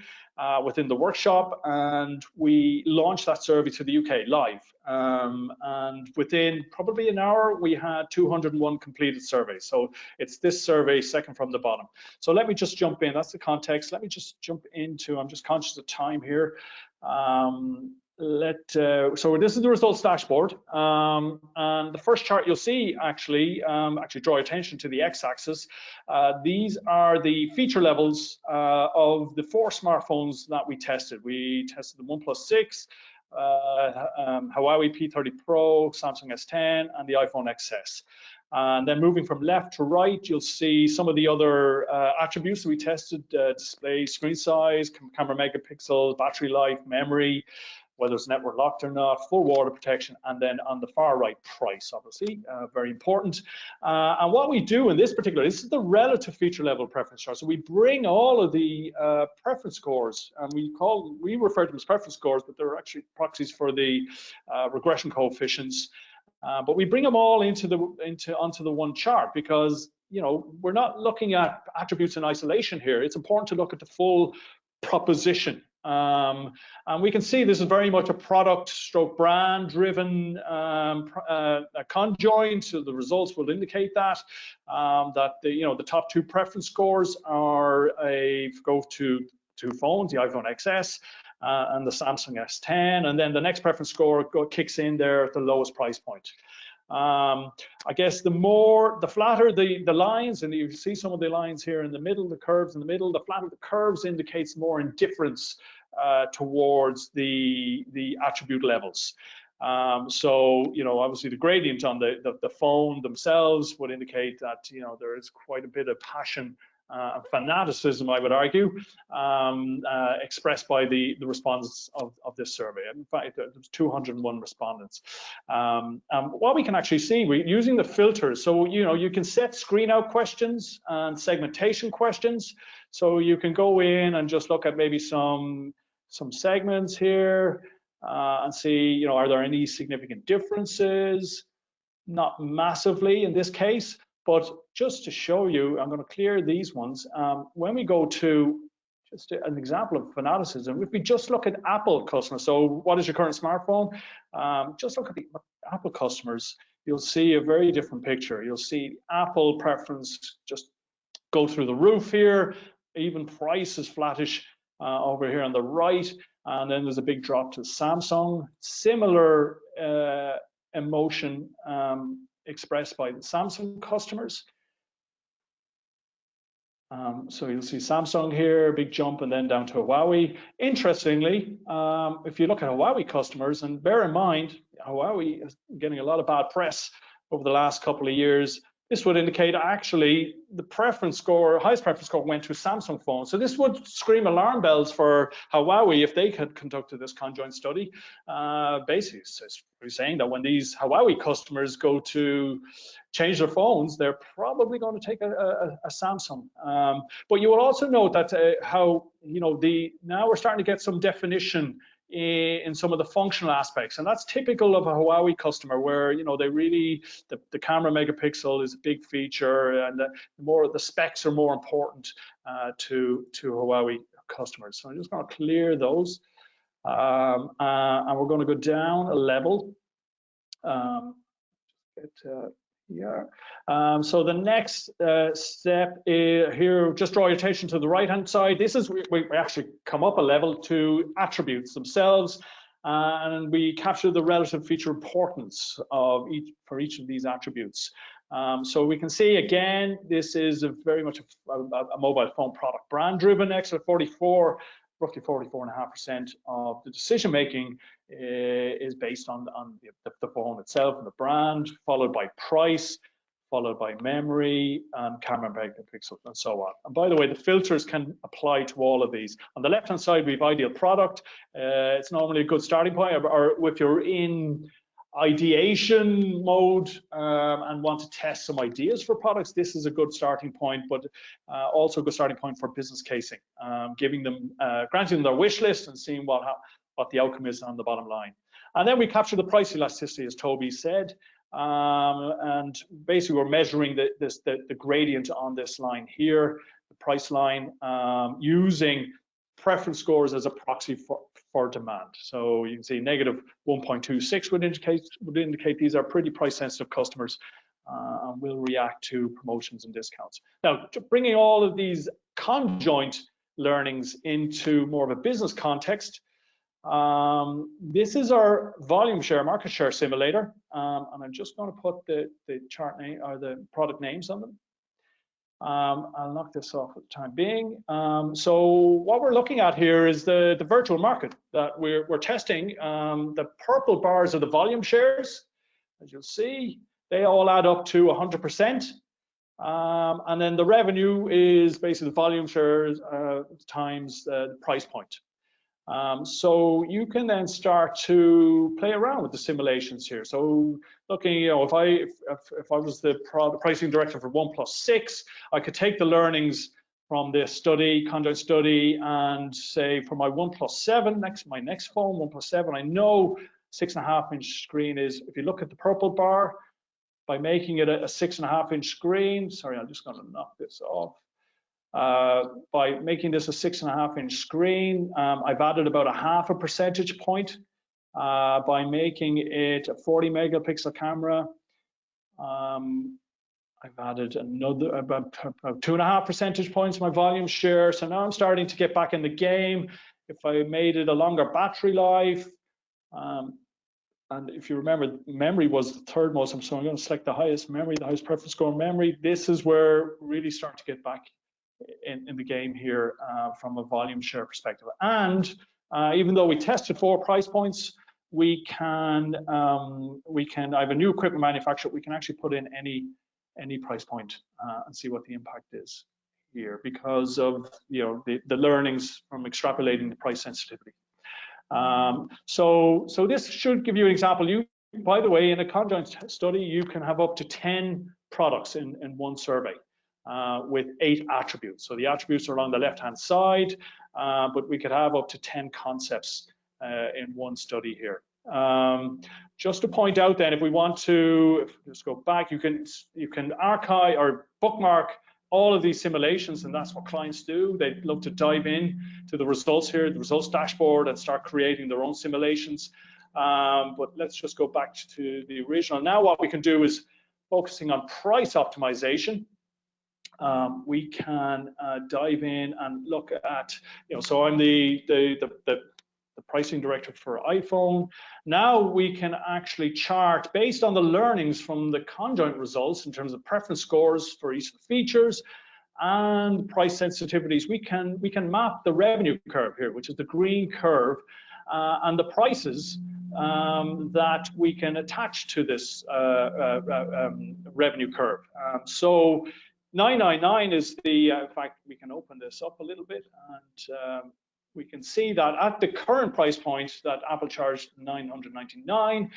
within the workshop, and we launched that survey to the UK live. And within probably an hour, we had 201 completed surveys. So it's this survey, second from the bottom. So let me just jump in. That's the context. Let me just jump into, I'm just conscious of time here. So this is the results dashboard, and the first chart you'll see actually draw attention to the x-axis. These are the feature levels of the 4 smartphones that we tested. We tested the OnePlus 6, Huawei P30 Pro, Samsung S10, and the iPhone XS. And then moving from left to right, you'll see some of the other attributes that we tested: display, screen size, camera megapixels, battery life, memory, whether it's network locked or not, full water protection, and then on the far right, price, obviously, very important. And what we do in this particular, this is the relative feature level preference chart. So we bring all of the preference scores, and we refer to them as preference scores, but they're actually proxies for the regression coefficients. But we bring them all onto the one chart because, you know, we're not looking at attributes in isolation here. It's important to look at the full proposition. And we can see this is very much a product stroke brand driven conjoint. So the results will indicate that the top 2 preference scores are go to 2 phones, the iPhone XS and the Samsung S10, and then the next preference score kicks in there at the lowest price point. I guess the flatter the lines, and you see some of the lines here in the middle, the curves in the middle, the flatter the curves indicates more indifference towards the attribute levels. So, you know, obviously the gradient on the phone themselves would indicate that, you know, there is quite a bit of passion and fanaticism, I would argue, expressed by the respondents of this survey. In fact, there's 201 respondents. What we can actually see, using the filters, so, you know, you can set screen out questions and segmentation questions. So you can go in and just look at maybe some segments here and see, you know, are there any significant differences? Not massively in this case. But just to show you, I'm going to clear these ones. When we go to just an example of fanaticism, if we just look at Apple customers, so what is your current smartphone? Just look at the Apple customers, you'll see a very different picture. You'll see Apple preference just go through the roof here. Even price is flattish over here on the right. And then there's a big drop to Samsung. Similar emotion expressed by the Samsung customers. So you'll see Samsung here, big jump, and then down to Huawei. Interestingly, if you look at Huawei customers, and bear in mind, Huawei is getting a lot of bad press over the last couple of years. This would indicate actually the preference score, highest preference score went to Samsung phones. So this would scream alarm bells for Huawei if they had conducted this conjoint study. Basically, it's saying that when these Huawei customers go to change their phones, they're probably going to take a Samsung. But you will also note that how, you know, now we're starting to get some definition in some of the functional aspects, and that's typical of a Huawei customer, where, you know, they really the camera megapixel is a big feature, and the specs are more important to Huawei customers. So I'm just going to clear those, and we're going to go down a level. Yeah. So the next step here, just draw your attention to the right-hand side. This is we actually come up a level to attributes themselves, and we capture the relative feature importance of each of these attributes. So we can see again, this is very much a mobile phone product brand-driven. X44, roughly 44.5% of the decision making is based on the phone itself and the brand, followed by price, followed by memory and camera megapixel and so on. And by the way, the filters can apply to all of these. On the left-hand side, we have ideal product. It's normally a good starting point, or if you're in ideation mode and want to test some ideas for products, this is a good starting point, but also a good starting point for business casing, giving them, granting them their wish list and seeing what the outcome is on the bottom line. And then we capture the price elasticity, as Toby said, and basically we're measuring the gradient on this line here, the price line, using preference scores as a proxy for demand. So you can see negative 1.26 would indicate these are pretty price sensitive customers and will react to promotions and discounts. Now, bringing all of these conjoint learnings into more of a business context, this is our volume share, market share simulator, and I'm just going to put the chart name or the product names on them. I'll knock this off at the time being. So what we're looking at here is the virtual market that we're testing. The purple bars are the volume shares. As you'll see, they all add up to 100%. And then the revenue is basically the volume shares times the price point. So you can then start to play around with the simulations here. So looking, you know, if I was the pricing director for 1+6, I could take the learnings from this study, conjoint study, and say for my 1+7, my next phone, 1+7, I know 6.5-inch screen is, if you look at the purple bar, by making it a 6.5-inch screen, sorry, I'm just going to knock this off. By making this a 6.5-inch screen, I've added about 0.5 percentage point. By making it a 40 megapixel camera, I've added another about 2.5 percentage points to my volume share. So now I'm starting to get back in the game. If I made it a longer battery life, and if you remember, memory was the third most, so I'm going to select the highest memory, the highest preference score memory. This is where really start to get back in the game here from a volume share perspective. And even though we tested 4 price points, I have a new equipment manufacturer, we can actually put in any price point and see what the impact is here because of, you know, the learnings from extrapolating the price sensitivity. So this should give you an example. By the way, in a conjoint study, you can have up to 10 products in one survey. With 8 attributes. So the attributes are on the left-hand side, but we could have up to 10 concepts in one study here. Just to point out then, if we want to just go back, you can archive or bookmark all of these simulations, and that's what clients do. They love to dive in to the results here, the results dashboard, and start creating their own simulations. But let's just go back to the original. Now what we can do is focusing on price optimization. We can dive in and look at, you know, so I'm the pricing director for iPhone. Now we can actually chart based on the learnings from the conjoint results in terms of preference scores for each of the features and price sensitivities. We can map the revenue curve here, which is the green curve, and the prices that we can attach to this revenue curve. So 999 is the, in fact, we can open this up a little bit and we can see that at the current price point that Apple charged $999,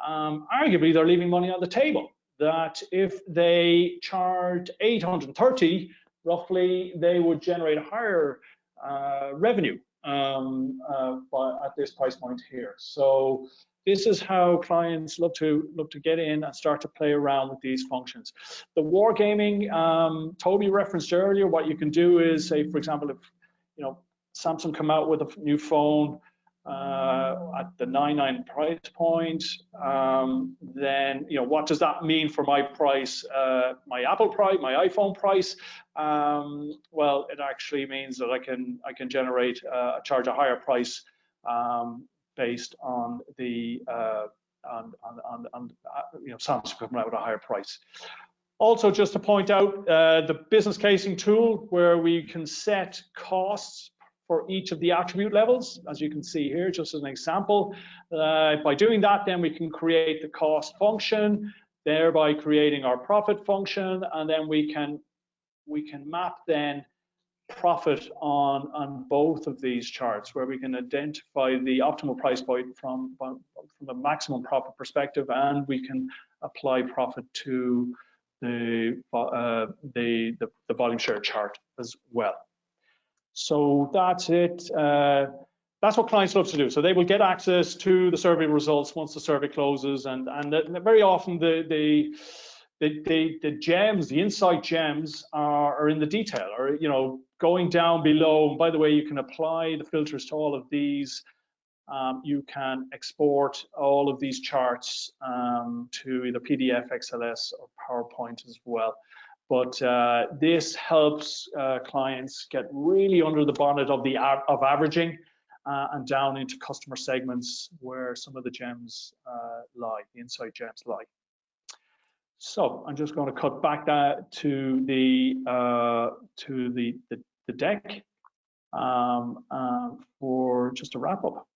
arguably they're leaving money on the table. That if they charged $830, roughly, they would generate a higher revenue at this price point here. So this is how clients look to get in and start to play around with these functions. The wargaming, Toby referenced earlier, what you can do is, say, for example, if you know Samsung come out with a new phone at the $99 price point, then you know what does that mean for my price, my Apple price, my iPhone price? Well, it actually means that I can generate charge a higher price based on the you know Samsung coming out with a higher price. Also, just to point out the business casing tool where we can set costs for each of the attribute levels, as you can see here, just as an example. By doing that, then we can create the cost function. thereby creating our profit function, and then we can map then profit on both of these charts, where we can identify the optimal price point from a maximum profit perspective, and we can apply profit to the volume share chart as well. So that's it. That's what clients love to do. So they will get access to the survey results once the survey closes, and very often the gems, the insight gems are in the detail, or going down below. And by the way, you can apply the filters to all of these. You can export all of these charts to either PDF, XLS, or PowerPoint as well. But this helps clients get really under the bonnet of averaging and down into customer segments where some of the gems lie, the insight gems lie. So I'm just going to cut back to the deck for just a wrap up.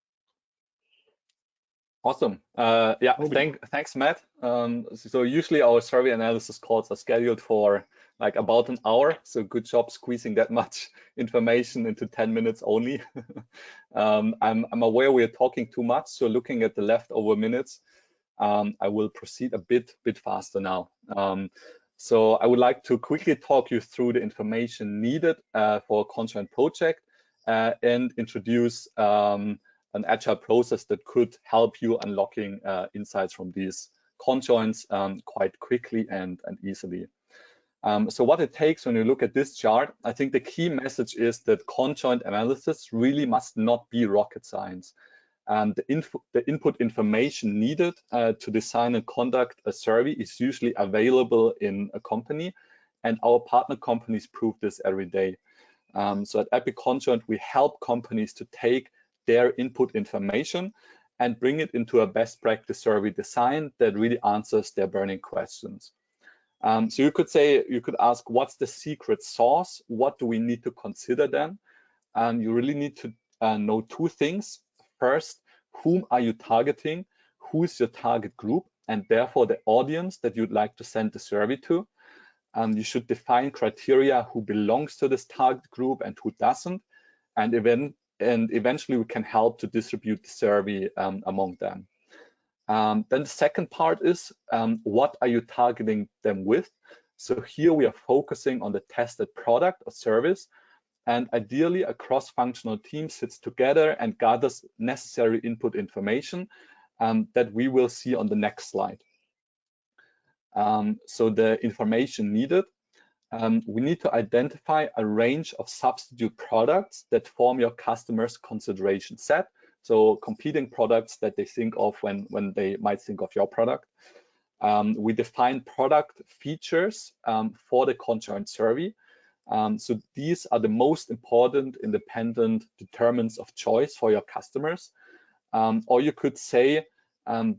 Awesome. Yeah, thanks, Matt. So usually our survey analysis calls are scheduled for like about an hour. So good job squeezing that much information into 10 minutes only. I'm aware we are talking too much. So looking at the leftover minutes, I will proceed a bit faster now. So I would like to quickly talk you through the information needed for a Conjoint project and introduce an agile process that could help you unlocking insights from these conjoints quite quickly and easily. So what it takes when you look at this chart, I think the key message is that conjoint analysis really must not be rocket science. The input information needed to design and conduct a survey is usually available in a company, and our partner companies prove this every day. So at EPIC Conjoint, we help companies to take their input information and bring it into a best practice survey design that really answers their burning questions. So you could ask, what's the secret sauce? What do we need to consider then? You really need to know two things. First, whom are you targeting? Who is your target group, and therefore the audience that you'd like to send the survey to? You should define criteria who belongs to this target group and who doesn't, and eventually we can help to distribute the survey among them. Then the second part is, what are you targeting them with? So here we are focusing on the tested product or service, and ideally a cross-functional team sits together and gathers necessary input information that we will see on the next slide. So the information needed, we need to identify a range of substitute products that form your customer's consideration set. So competing products that they think of when they might think of your product. We define product features for the conjoint survey. So these are the most important independent determinants of choice for your customers. Or you could say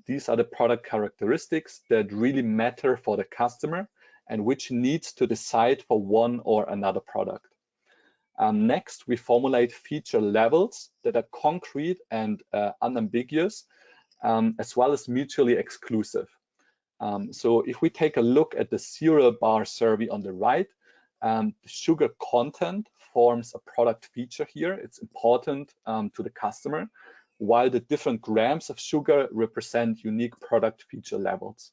these are the product characteristics that really matter for the customer and which needs to decide for one or another product. Next, we formulate feature levels that are concrete and unambiguous, as well as mutually exclusive. So if we take a look at the cereal bar survey on the right, the sugar content forms a product feature here. It's important to the customer, while the different grams of sugar represent unique product feature levels.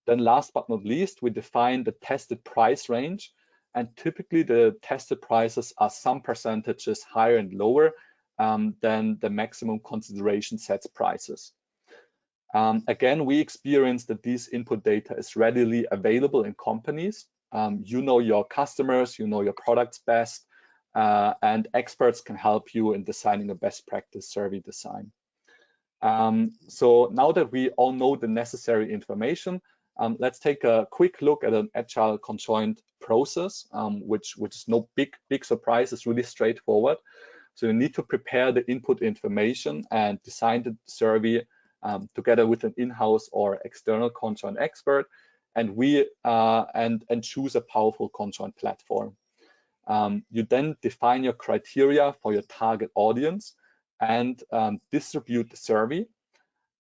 Then last but not least, we define the tested price range, and typically the tested prices are some percentages higher and lower than the maximum consideration sets prices. Again, we experience that this input data is readily available in companies. You know your customers, you know your products best, and experts can help you in designing a best practice survey design. So now that we all know the necessary information, let's take a quick look at an agile conjoint process, which is no big surprise. It's really straightforward. So you need to prepare the input information and design the survey together with an in-house or external conjoint expert, and and choose a powerful conjoint platform. You then define your criteria for your target audience and distribute the survey.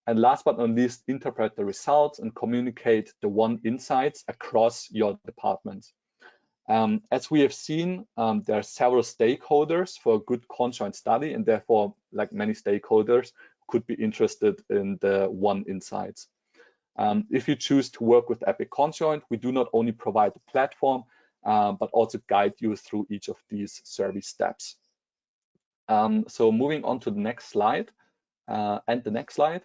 And last but not least, interpret the results and communicate the one insights across your departments. As we have seen, there are several stakeholders for a good conjoint study, and therefore, like many stakeholders, could be interested in the one insights. If you choose to work with EPIC Conjoint, we do not only provide the platform, but also guide you through each of these survey steps. So moving on to the next slide, and the next slide.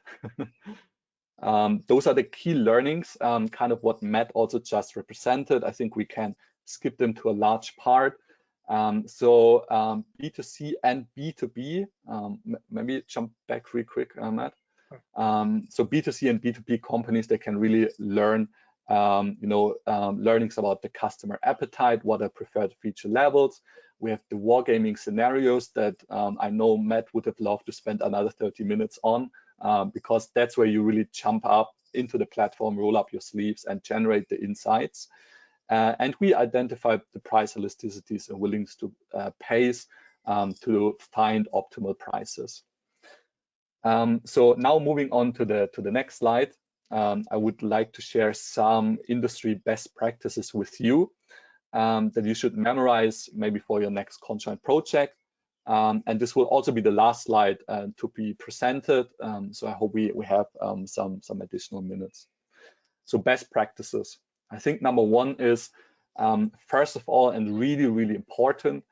Those are the key learnings, kind of what Matt also just represented. I think we can skip them to a large part. B2C and B2B, maybe jump back real quick, Matt. So B2C and B2B companies, they can really learn, learnings about the customer appetite, what are preferred feature levels. We have the wargaming scenarios that I know Matt would have loved to spend another 30 minutes on, because that's where you really jump up into the platform, roll up your sleeves and generate the insights. And we identify the price elasticities and willingness to pays to find optimal prices. So now moving on to the next slide, I would like to share some industry best practices with you that you should memorize maybe for your next conjoint project. And this will also be the last slide to be presented. So I hope we have some additional minutes. So best practices. I think number one is, first of all, and really, really important,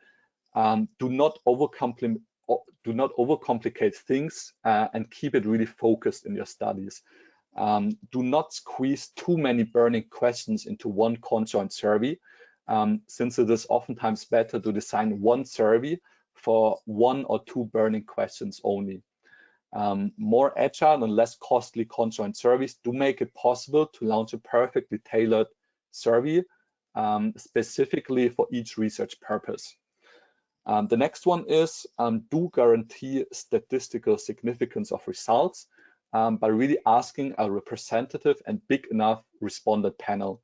do not overcomplicate things and keep it really focused in your studies. Do not squeeze too many burning questions into one conjoint survey, since it is oftentimes better to design one survey for one or two burning questions only. More agile and less costly conjoint surveys do make it possible to launch a perfectly tailored survey specifically for each research purpose. The next one is do guarantee statistical significance of results by really asking a representative and big enough respondent panel.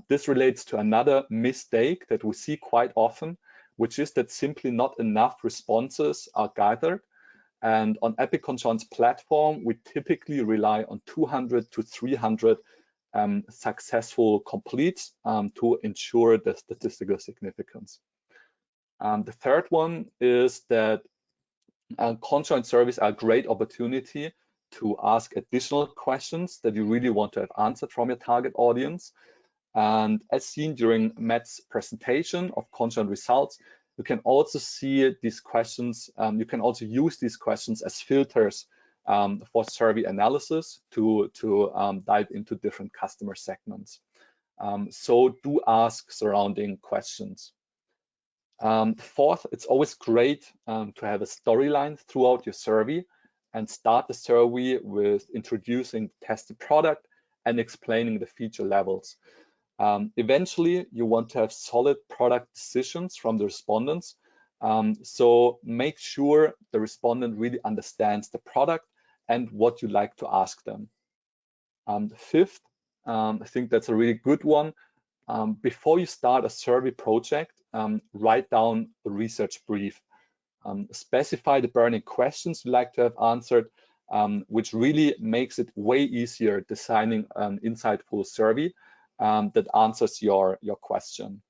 This relates to another mistake that we see quite often, which is that simply not enough responses are gathered. And on EPIC Conjoint's platform, we typically rely on 200 to 300 successful completes to ensure the statistical significance. The third one is that conjoint surveys are a great opportunity to ask additional questions that you really want to have answered from your target audience. And as seen during Matt's presentation of conjoint results, you can also see these questions, you can also use these questions as filters for survey analysis to dive into different customer segments. So do ask surrounding questions. Fourth, it's always great to have a storyline throughout your survey, and start the survey with introducing the tested product and explaining the feature levels. Eventually, you want to have solid product decisions from the respondents. So make sure the respondent really understands the product and what you like to ask them. Fifth, I think that's a really good one. Before you start a survey project, write down a research brief. Specify the burning questions you'd like to have answered, which really makes it way easier designing an insightful survey that answers your question.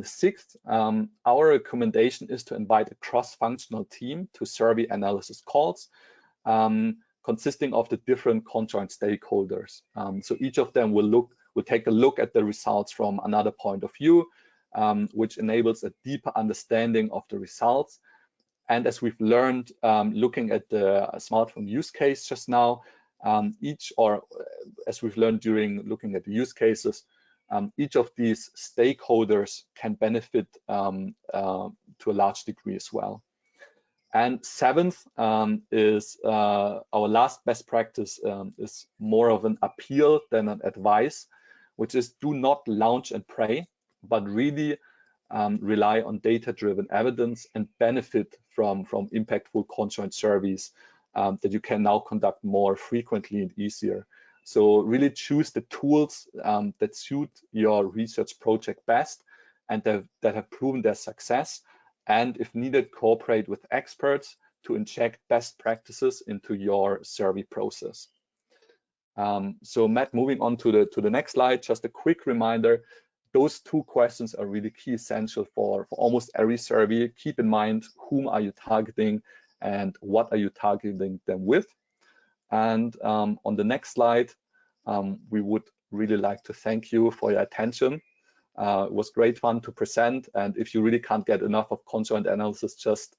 Sixth, our recommendation is to invite a cross-functional team to survey analysis calls, consisting of the different conjoint stakeholders. So each of them will take a look at the results from another point of view, which enables a deeper understanding of the results. And as we've learned, looking at the smartphone use case just now, as we've learned during looking at the use cases, each of these stakeholders can benefit to a large degree as well. And seventh is our last best practice is more of an appeal than an advice, which is do not launch and pray, but really rely on data-driven evidence and benefit from impactful conjoint surveys that you can now conduct more frequently and easier. So really choose the tools that suit your research project best and that have proven their success, and if needed, cooperate with experts to inject best practices into your survey process. So Matt, moving on to the next slide, just a quick reminder, those 2 questions are really key essential for almost every survey. Keep in mind, whom are you targeting and what are you targeting them with? And on the next slide, we would really like to thank you for your attention. It was great fun to present, and if you really can't get enough of conjoint analysis, just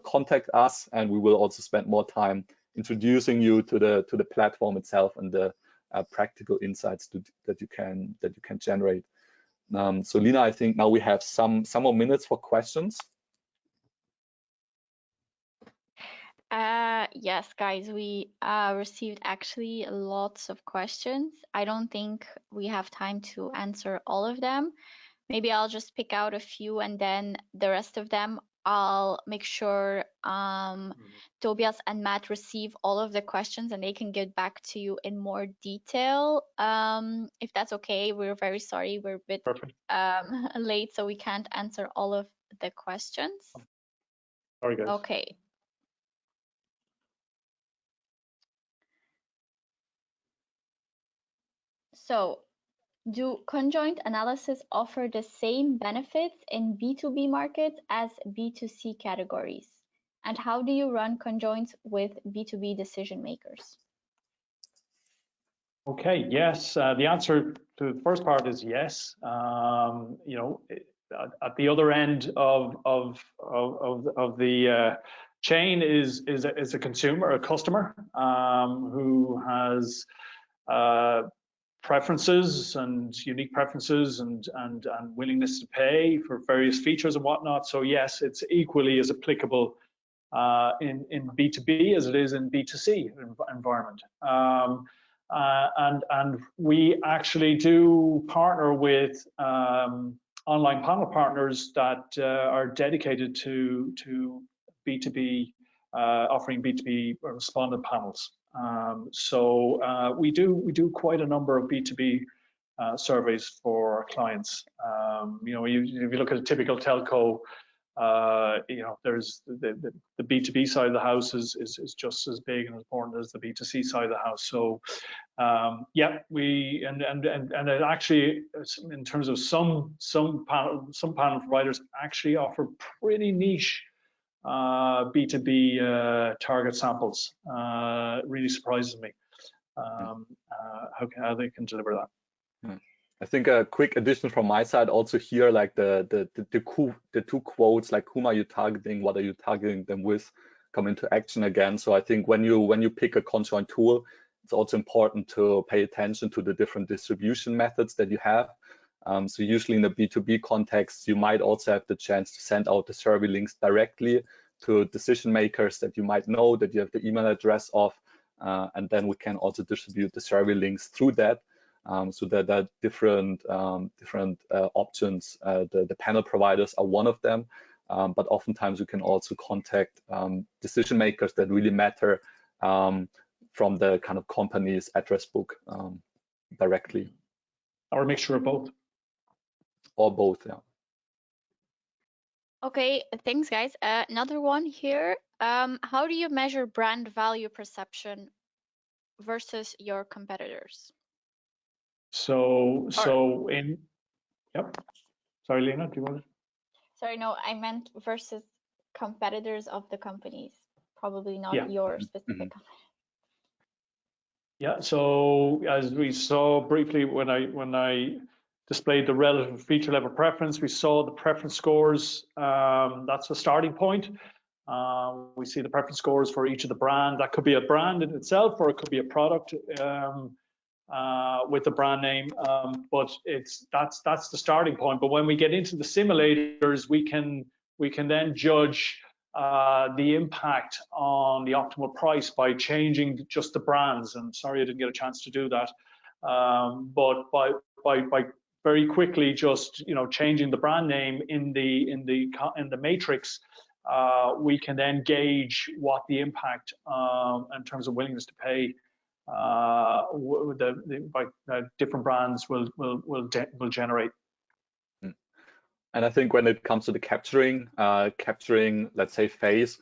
contact us, and we will also spend more time introducing you to the platform itself and the practical insights that you can generate. So Lina, I think now we have some more minutes for questions. Yes, guys, we received actually lots of questions. I don't think we have time to answer all of them. Maybe I'll just pick out a few, and then the rest of them I'll make sure Tobias and Matt receive all of the questions and they can get back to you in more detail. If that's okay, we're very sorry, we're a bit late, so we can't answer all of the questions. Sorry, guys. Okay. So, do conjoint analysis offer the same benefits in B2B markets as B2C categories? And how do you run conjoints with B2B decision makers? Okay, yes. The answer to the first part is yes. You know, at the other end of the chain is a consumer, a customer who has preferences and unique preferences and willingness to pay for various features and whatnot. So yes, it's equally as applicable in B2B as it is in B2C environment. And we actually do partner with online panel partners that are dedicated to B2B, offering B2B respondent panels. So we do quite a number of B2B surveys for our clients. You know, if you look at a typical telco, you know, there's the B2B side of the house is just as big and important as the B2C side of the house. So yeah, we and it actually, in terms of some panel providers actually offer pretty niche B2B target samples. Really surprises me how they can deliver that. I think a quick addition from my side also here, like the 2 quotes, like whom are you targeting, what are you targeting them with, come into action again. So I think when you pick a conjoint tool, it's also important to pay attention to the different distribution methods that you have. So usually in the B2B context, you might also have the chance to send out the survey links directly to decision makers that you might know, that you have the email address of, and then we can also distribute the survey links through that. So there are different options. The panel providers are one of them, but oftentimes you can also contact decision makers that really matter from the kind of company's address book directly. Or a mixture of both. Or both, yeah. Okay, thanks, guys. Another one here. How do you measure brand value perception versus your competitors? So yep. Sorry, Lena, do you want to? Sorry, no, I meant versus competitors of the companies, probably not your specific company. Yeah, so as we saw briefly when I displayed the relative feature level preference, we saw the preference scores. That's the starting point. We see the preference scores for each of the brand. That could be a brand in itself, or it could be a product with the brand name. But that's the starting point. But when we get into the simulators, we can then judge the impact on the optimal price by changing just the brands. And sorry, I didn't get a chance to do that. But by very quickly just changing the brand name in the matrix, we can then gauge what the impact in terms of willingness to pay by different brands will generate. And I think when it comes to the capturing, let's say, phase,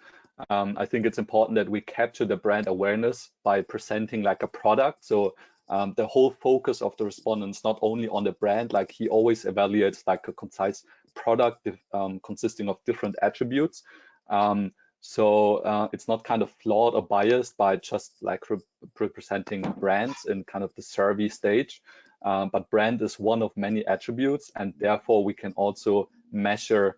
I think it's important that we capture the brand awareness by presenting like a product. So the whole focus of the respondent is not only on the brand, like he always evaluates like a concise product consisting of different attributes. So it's not kind of flawed or biased by just like representing brands in kind of the survey stage. But brand is one of many attributes, and therefore we can also measure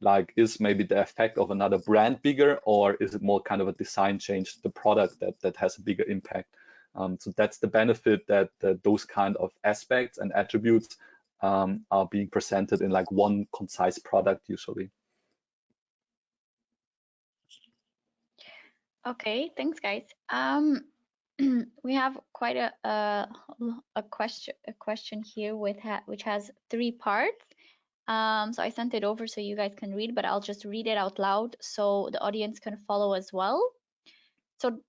like, is maybe the effect of another brand bigger, or is it more kind of a design change to the product that has a bigger impact? So that's the benefit that those kind of aspects and attributes are being presented in like one concise product usually. Okay, thanks, guys. We have quite a question here which has 3 parts. So I sent it over so you guys can read, but I'll just read it out loud so the audience can follow as well. So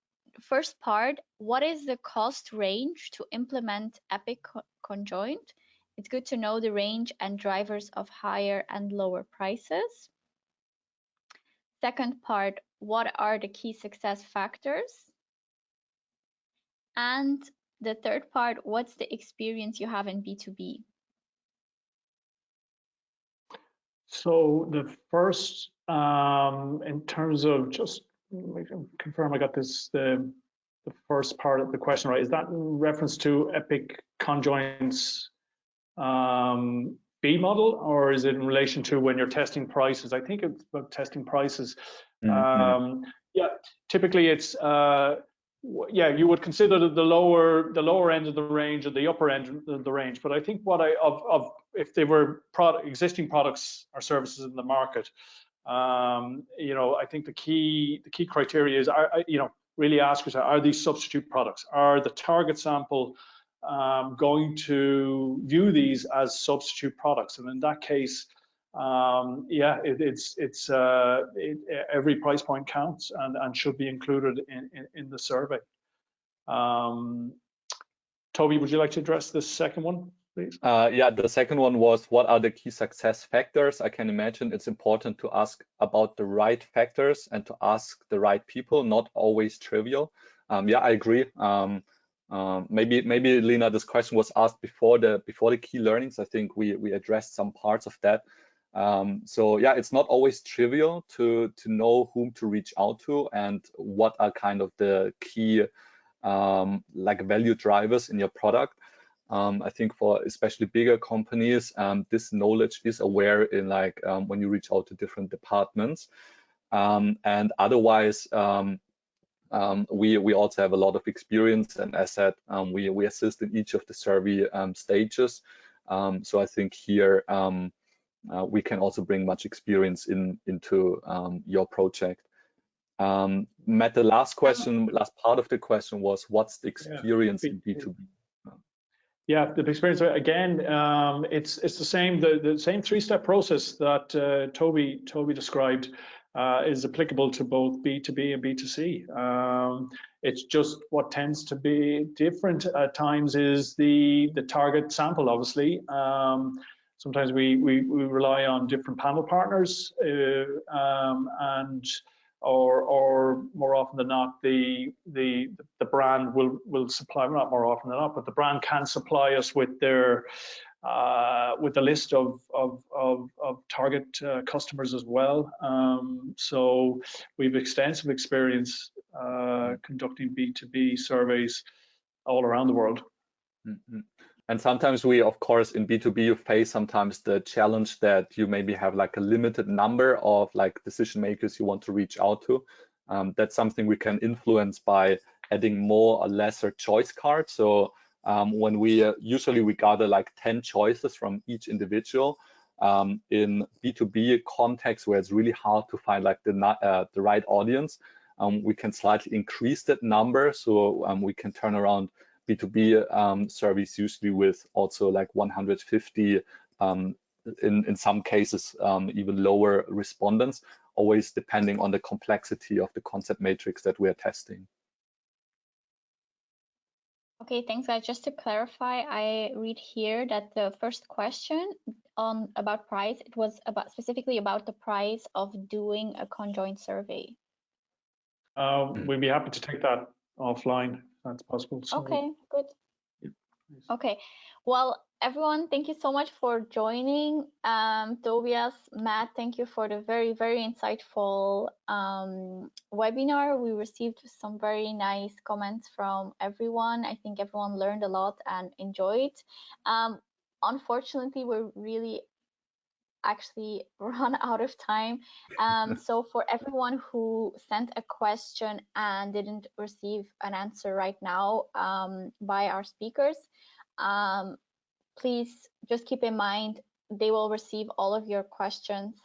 first part, what is the cost range to implement EPIC Conjoint? It's good to know the range and drivers of higher and lower prices. Second part, what are the key success factors? And the third part, what's the experience you have in B2B? So the first, in terms of just confirm I got this, the first part of the question right, is that in reference to EPIC Conjoint's B model, or is it in relation to when you're testing prices? I think it's about testing prices. Yeah, typically it's yeah, you would consider the lower end of the range or the upper end of the range. But I think what if they were existing products or services in the market, you know, I think the key criteria is, you know, really ask yourself, are these substitute products? Are the target sample going to view these as substitute products? And in that case, yeah, every price point counts and should be included in the survey. Toby, would you like to address the second one, please? Yeah, the second one was, what are the key success factors? I can imagine it's important to ask about the right factors and to ask the right people, not always trivial. Yeah, I agree. Maybe Lena, this question was asked before the key learnings. I think we addressed some parts of that. So yeah, it's not always trivial to know whom to reach out to and what are kind of the key like value drivers in your product. I think for especially bigger companies, this knowledge is aware in like when you reach out to different departments. And otherwise, we also have a lot of experience, and as said, we assist in each of the survey stages. So I think here we can also bring much experience into your project. Matt, the last part of the question was, what's the experience in B2B? Yeah, the experience again, it's the same. The same 3-step process that Toby described is applicable to both B2B and B2C. It's just what tends to be different at times is the target sample, obviously. Sometimes we rely on different panel partners, and or more often than not, the brand will supply, not more often than not, but the brand can supply us with their with the list of target customers as well. So we've extensive experience conducting B2B surveys all around the world. Mm-hmm. And sometimes we, of course, in B2B, you face sometimes the challenge that you maybe have like a limited number of like decision makers you want to reach out to. That's something we can influence by adding more or lesser choice cards. So when we usually we gather like 10 choices from each individual, in B2B context where it's really hard to find like the right audience, we can slightly increase that number. So we can turn around B2B surveys usually with also like 150, in some cases, even lower respondents, always depending on the complexity of the concept matrix that we are testing. Okay, thanks guys. Just to clarify, I read here that the first question, about price. It was about specifically about the price of doing a conjoint survey. We'd be happy to take that offline if that's possible. So, Okay, good. yeah, Okay, well, everyone, thank you so much for joining. Tobias, Matt, thank you for the very, very insightful webinar. We received some very nice comments from everyone. I think everyone learned a lot and enjoyed. Unfortunately, we're really actually run out of time. So for everyone who sent a question and didn't receive an answer right now by our speakers, please just keep in mind they will receive all of your questions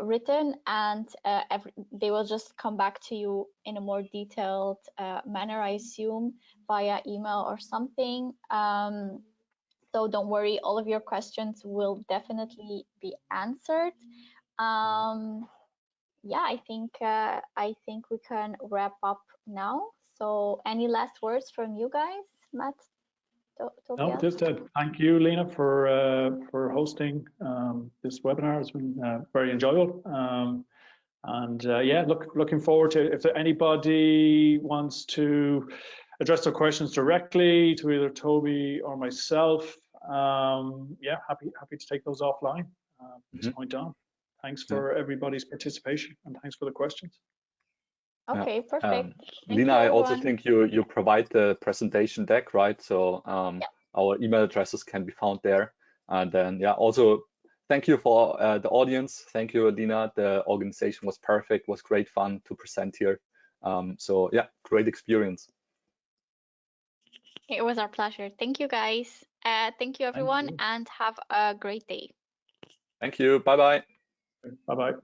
written, and they will just come back to you in a more detailed manner, I assume, via email or something. So don't worry, all of your questions will definitely be answered. Yeah, I think we can wrap up now. So any last words from you guys, Matt? no, just thank you, Lena, for hosting this webinar. It's been very enjoyable. And yeah, looking forward to if anybody wants to address their questions directly to either Toby or myself. Yeah, happy to take those offline from this point on. Thanks for everybody's participation and thanks for the questions. Okay, perfect. Lena, I also think you provide the presentation deck, right? So our email addresses can be found there. And then, yeah, also thank you for the audience. Thank you, Lena. The organization was perfect, was great fun to present here. So yeah, great experience. It was our pleasure. Thank you, guys. Thank you, everyone, and have a great day. Thank you. Bye-bye. Bye-bye.